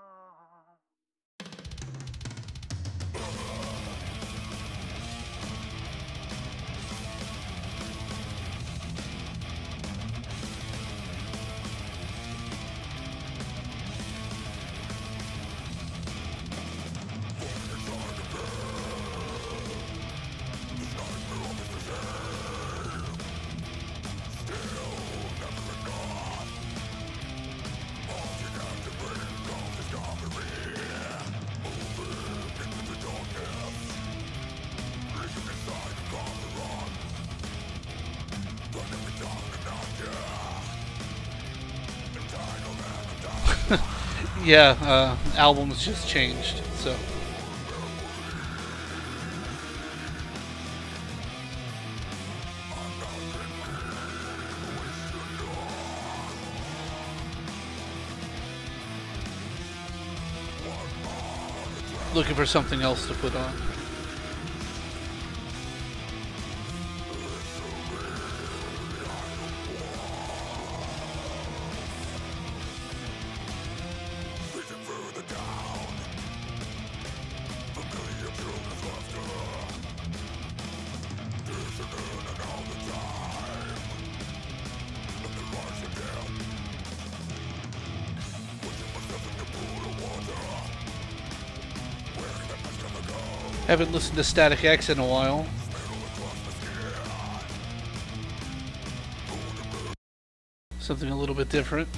Yeah, albums just changed, so. looking for something else to put on. Haven't listened to Static X in a while. Something a little bit different.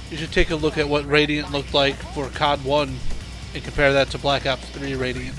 You should take a look at what Radiant looked like for COD 1 and compare that to Black Ops 3 Radiant.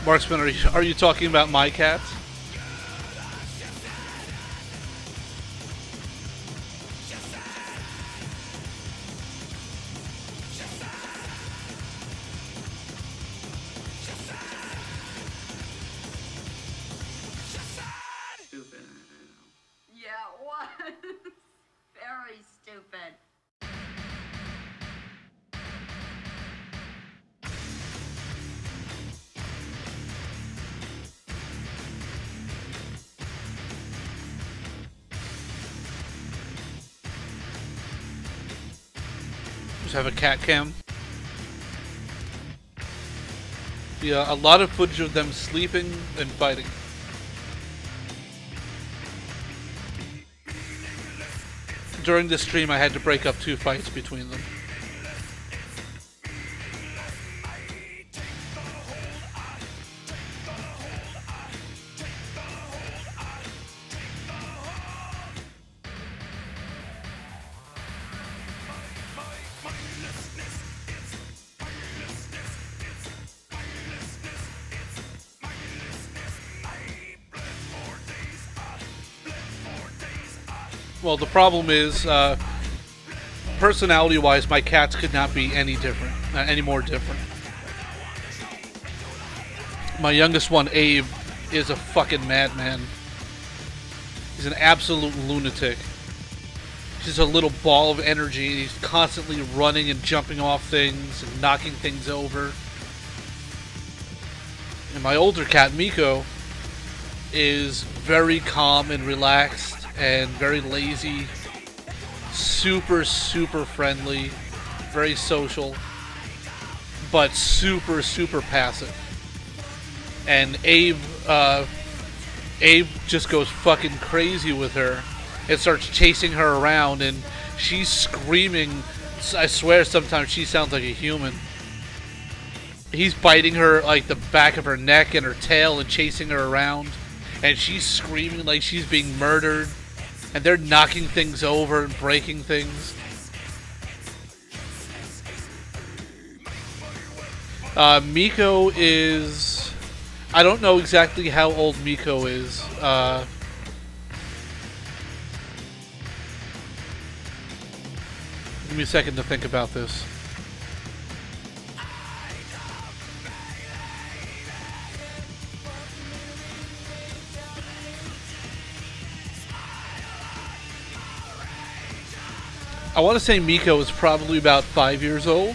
Marksman, are you talking about my cats? Stupid. Yeah, it was. Very stupid. Just have a cat cam. Yeah, a lot of footage of them sleeping and fighting. During this stream, I had to break up 2 fights between them. Well, the problem is, personality-wise, my cats could not be any different, any more different. My youngest one, Abe, is a fucking madman. He's an absolute lunatic. He's a little ball of energy. He's constantly running and jumping off things and knocking things over. And my older cat, Miko, is very calm and relaxed and very lazy, super friendly, very social, but super passive. And Abe just goes fucking crazy with her and starts chasing her around, and she's screaming. I swear sometimes she sounds like a human. He's biting her like the back of her neck and her tail and chasing her around, and she's screaming like she's being murdered. And they're knocking things over and breaking things. Miko is... I don't know exactly how old Miko is. Give me a second to think about this. I want to say Miko is probably about 5 years old.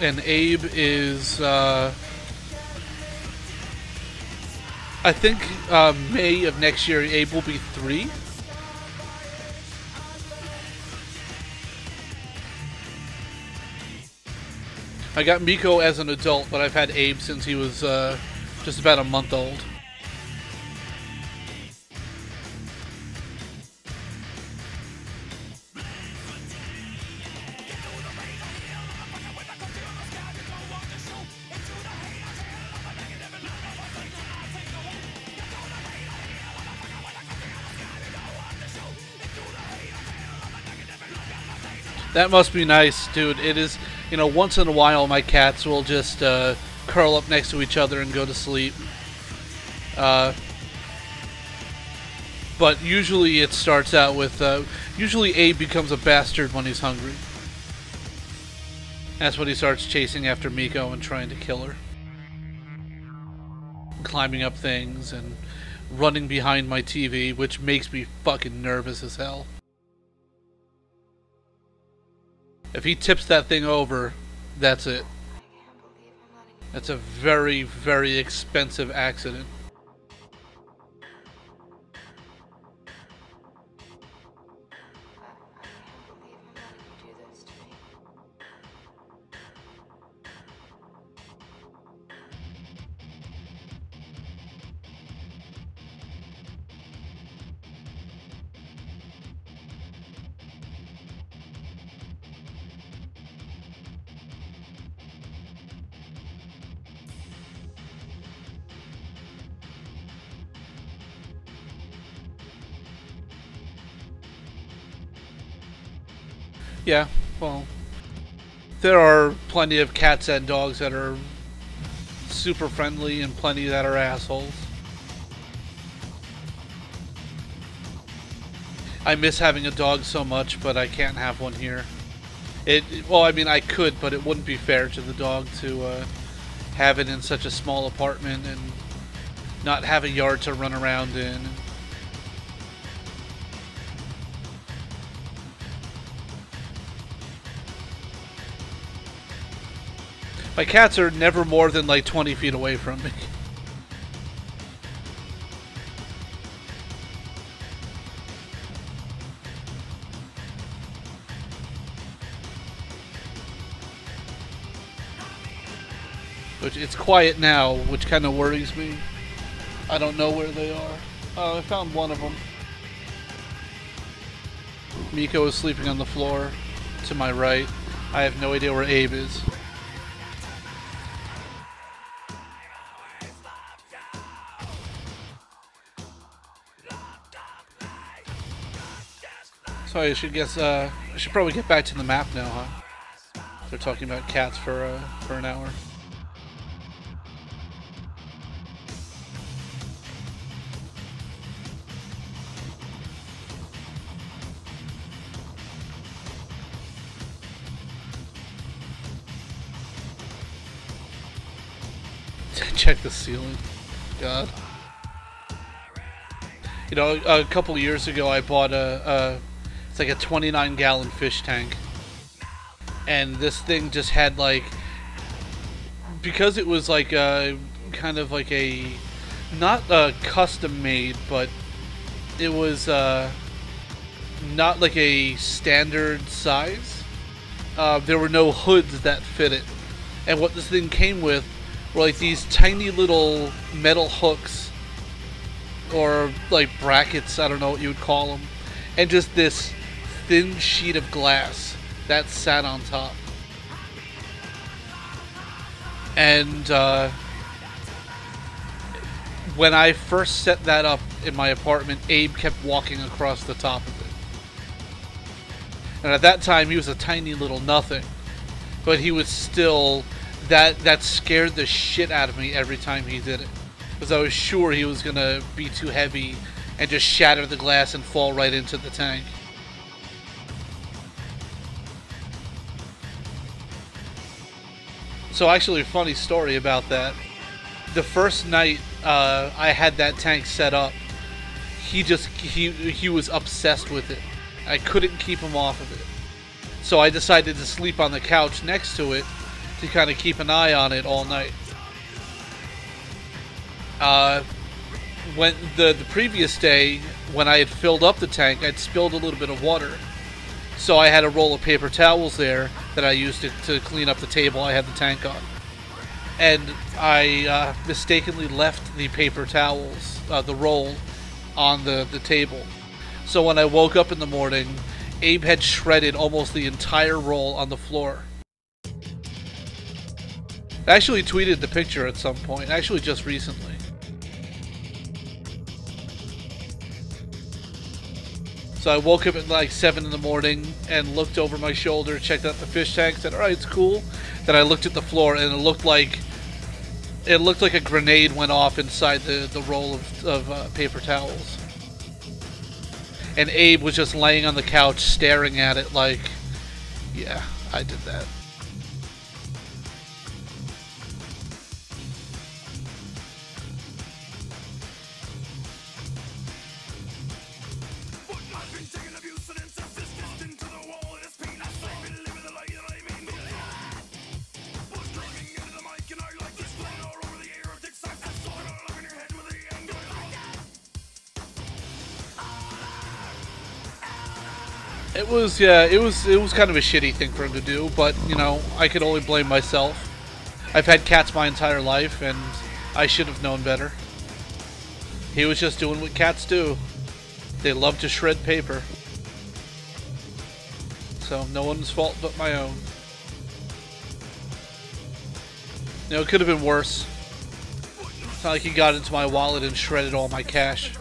And Abe is, I think May of next year, Abe will be 3. I got Miko as an adult, but I've had Abe since he was just about a month old. That must be nice, dude. It is, you know, once in a while my cats will just curl up next to each other and go to sleep. But usually it starts out with, usually Abe becomes a bastard when he's hungry. That's when he starts chasing after Miko and trying to kill her. Climbing up things and running behind my TV, which makes me fucking nervous as hell. If he tips that thing over, that's it. That's a very expensive accident. Yeah, well, There are plenty of cats and dogs that are super friendly and plenty that are assholes. I miss having a dog so much, but I can't have one here. Well, I mean, I could, but it wouldn't be fair to the dog to have it in such a small apartment and not have a yard to run around in. My cats are never more than like 20 feet away from me. Which it's quiet now, which kind of worries me. I don't know where they are. Oh, I found one of them. Miko is sleeping on the floor to my right. I have no idea where Abe is. So I should probably get back to the map now, huh? They're talking about cats for an hour. Check the ceiling. God. You know, a couple years ago I bought it's like a 29-gallon fish tank. And this thing just had like, because it was like kind of like a, not custom made, but it was not like a standard size. There were no hoods that fit it. And what this thing came with were like these tiny little metal hooks, or like brackets, I don't know what you would call them, and just this thin sheet of glass that sat on top. And when I first set that up in my apartment, Abe kept walking across the top of it. And at that time he was a tiny little nothing, but he was still, that scared the shit out of me every time he did it, because I was sure he was gonna be too heavy and just shatter the glass and fall right into the tank. So actually, a funny story about that. The first night I had that tank set up, he was obsessed with it. I couldn't keep him off of it. So I decided to sleep on the couch next to it to kind of keep an eye on it all night. When the previous day, when I had filled up the tank, I'd spilled a little bit of water. So I had a roll of paper towels there that I used to clean up the table I had the tank on. And I mistakenly left the paper towels, the roll, on the table. So when I woke up in the morning, Abe had shredded almost the entire roll on the floor. I actually tweeted the picture at some point, actually just recently. So I woke up at like 7 in the morning and looked over my shoulder, checked out the fish tank, said, alright, it's cool. Then I looked at the floor and it looked like a grenade went off inside the roll of paper towels. And Abe was just laying on the couch staring at it like, yeah, I did that. It was kind of a shitty thing for him to do, but, you know, I could only blame myself. I've had cats my entire life, and I should have known better. He was just doing what cats do. They love to shred paper. So, no one's fault but my own. You know, it could have been worse. It's not like he got into my wallet and shredded all my cash.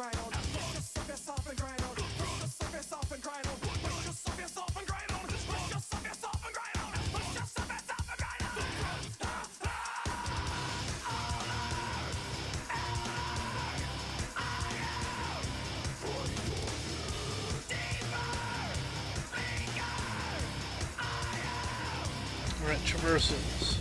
We're at traversals.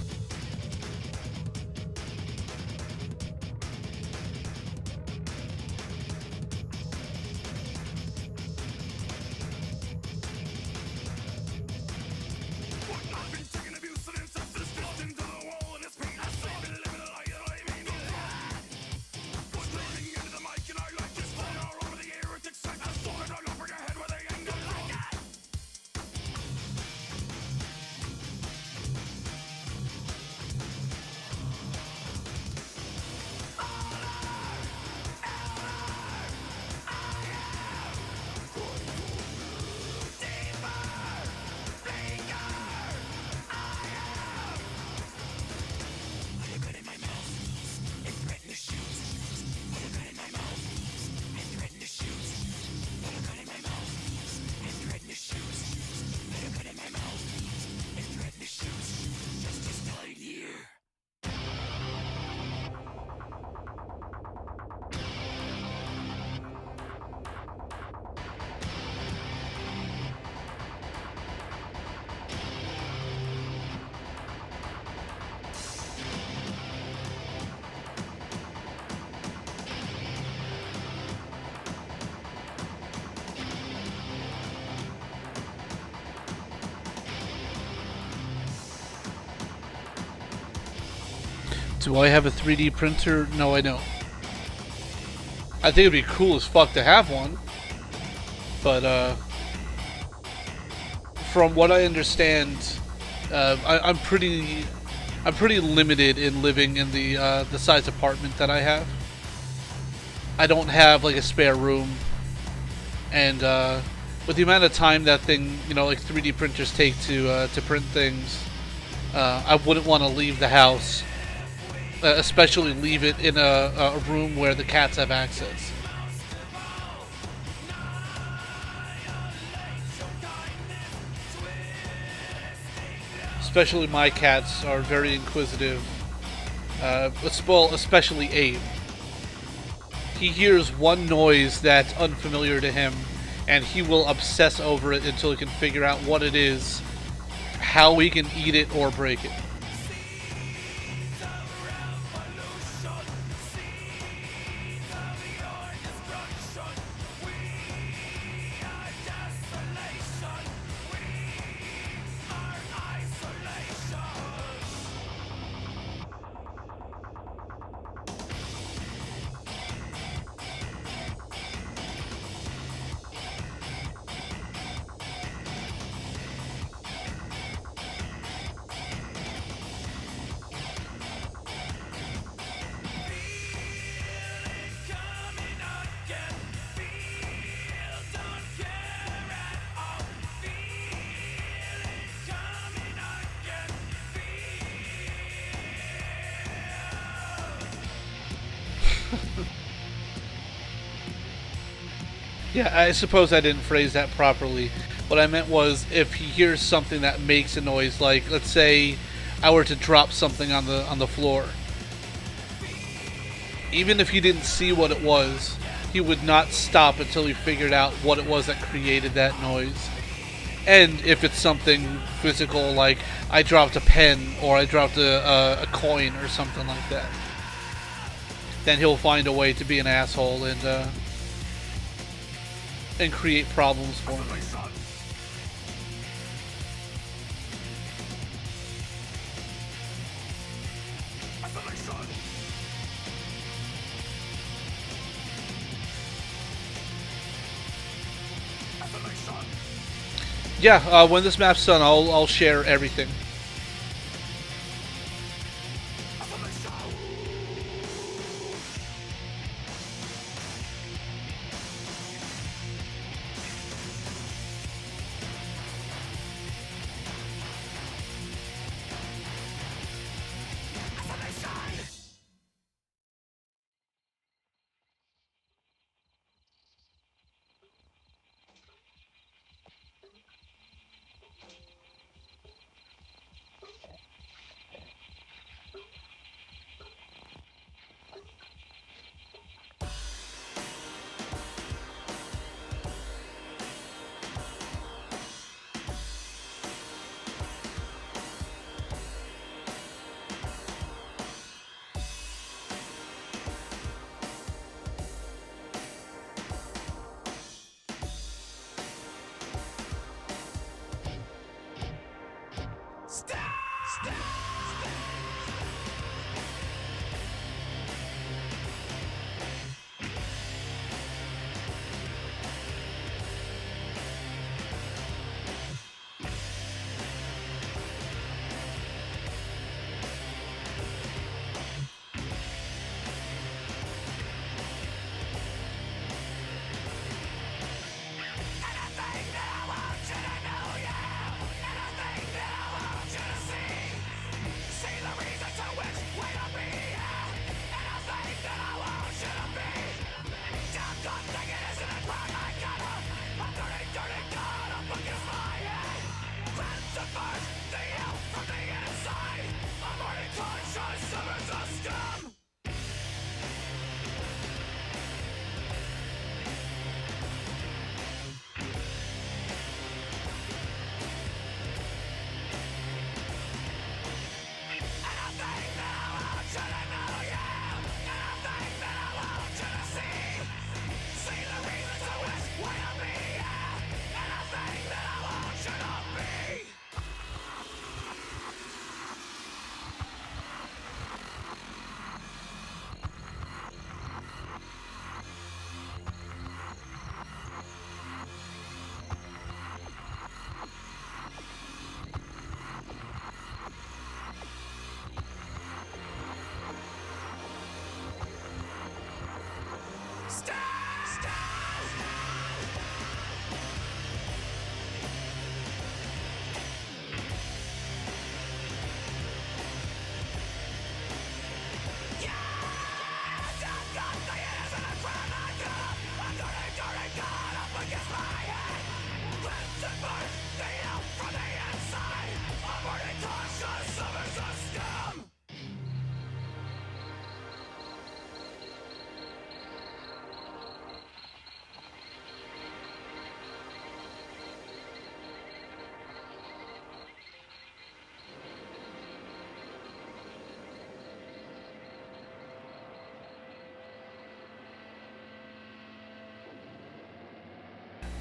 Do I have a 3D printer? No, I don't. I think it'd be cool as fuck to have one, but from what I understand, I'm pretty limited in living in the size apartment that I have. I don't have like a spare room, and with the amount of time that thing, you know, like 3D printers take to print things, I wouldn't want to leave the house. Especially leave it in a room where the cats have access. Especially my cats are very inquisitive. Especially Abe. He hears one noise that's unfamiliar to him, and he will obsess over it until he can figure out what it is, how he can eat it or break it. Yeah, I suppose I didn't phrase that properly. What I meant was, if he hears something that makes a noise, like let's say I were to drop something on the floor, even if he didn't see what it was, he would not stop until he figured out what it was that created that noise. And if it's something physical, like I dropped a pen or I dropped a coin or something like that, then he'll find a way to be an asshole and create problems for me. Yeah, when this map's done, I'll share everything.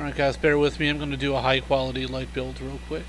Alright guys, bear with me. I'm going to do a high quality light build real quick.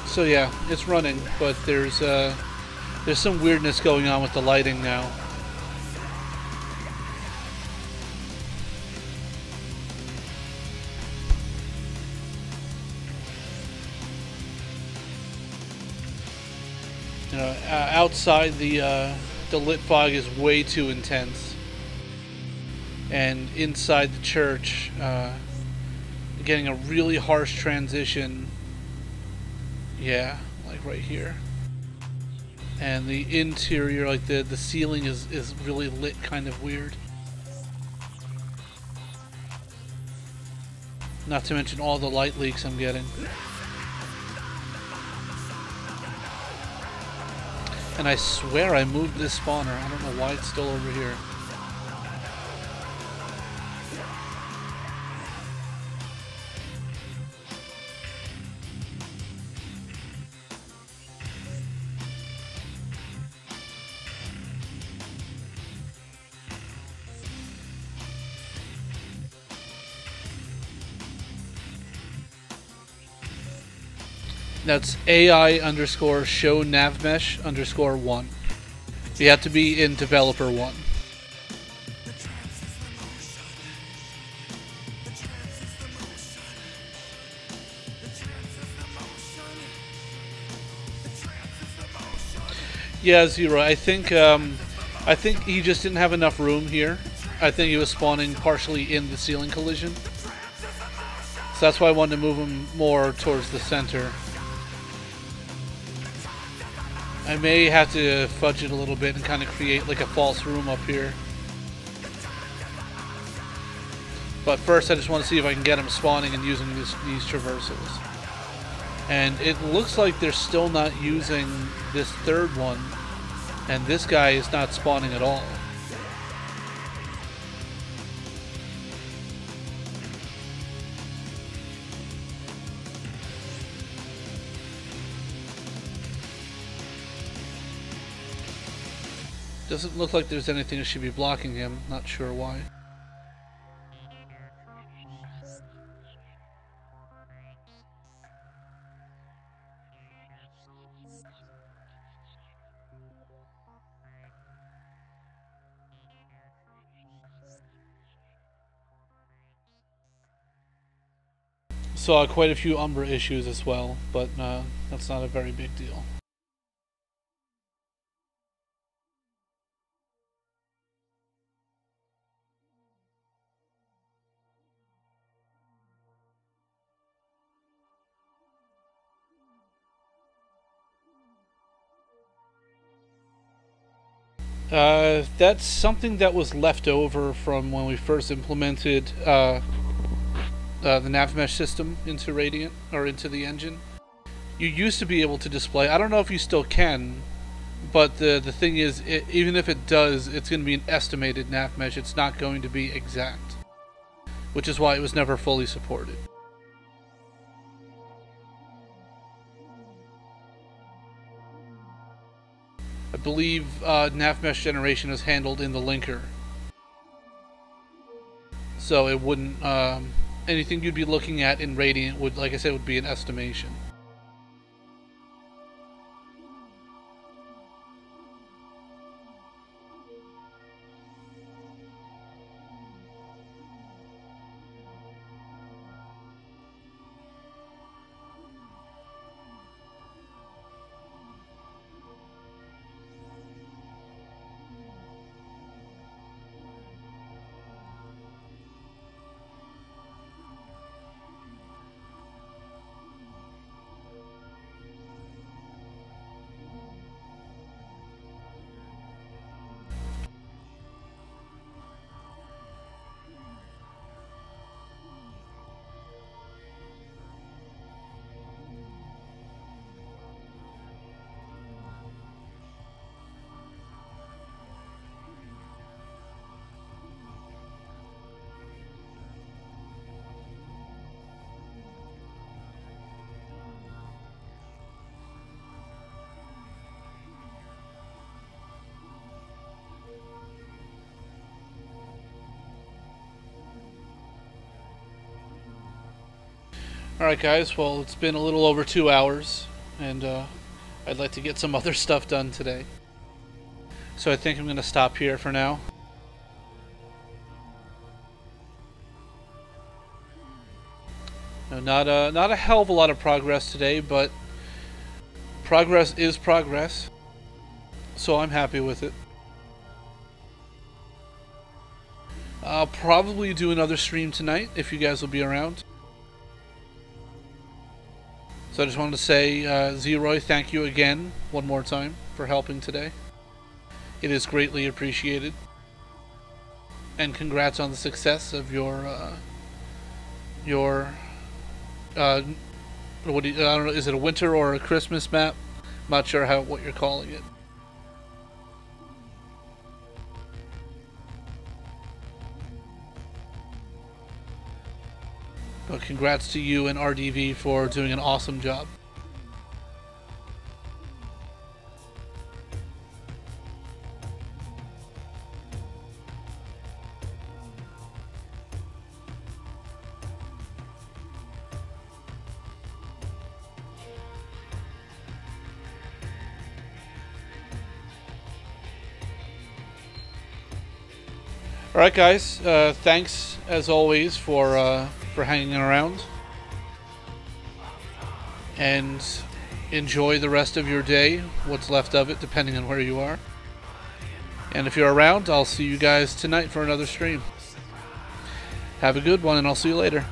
So yeah, it's running, but there's some weirdness going on with the lighting now. You know, outside the lit fog is way too intense, and inside the church, getting a really harsh transition Yeah, like right here. And the interior, like the ceiling is really lit kind of weird. Not to mention all the light leaks I'm getting. And I swear I moved this spawner. I don't know why it's still over here. That's AI underscore show navmesh underscore 1. You have to be in developer 1. Yeah, Zero. I think he just didn't have enough room here. I think he was spawning partially in the ceiling collision. So that's why I wanted to move him more towards the center. I may have to fudge it a little bit and kind of create like a false room up here. But first I just want to see if I can get him spawning and using these traversals. And it looks like they're still not using this third one. And this guy is not spawning at all. Doesn't look like there's anything that should be blocking him. Not sure why. Saw quite a few Umbra issues as well, but that's not a very big deal. That's something that was left over from when we first implemented the nav mesh system into Radiant, or into the engine. You used to be able to display, I don't know if you still can, but the thing is, even if it does, it's going to be an estimated nav mesh. It's not going to be exact, which is why it was never fully supported. I believe nav mesh generation is handled in the linker, so it wouldn't anything you'd be looking at in Radiant would, like I said, would be an estimation. Alright guys, well it's been a little over 2 hours, and I'd like to get some other stuff done today. So I think I'm going to stop here for now. No, not a hell of a lot of progress today, but progress is progress, so I'm happy with it. I'll probably do another stream tonight if you guys will be around. So I just wanted to say, Zeroy, thank you again, one more time, for helping today. It is greatly appreciated. And congrats on the success of your what do you, I don't know, is it a winter or a Christmas map? I'm not sure what you're calling it. But congrats to you and RDV for doing an awesome job. Alright guys, thanks as always for hanging around, and enjoy the rest of your day, what's left of it, depending on where you are. And if you're around, I'll see you guys tonight for another stream. Have a good one, and I'll see you later.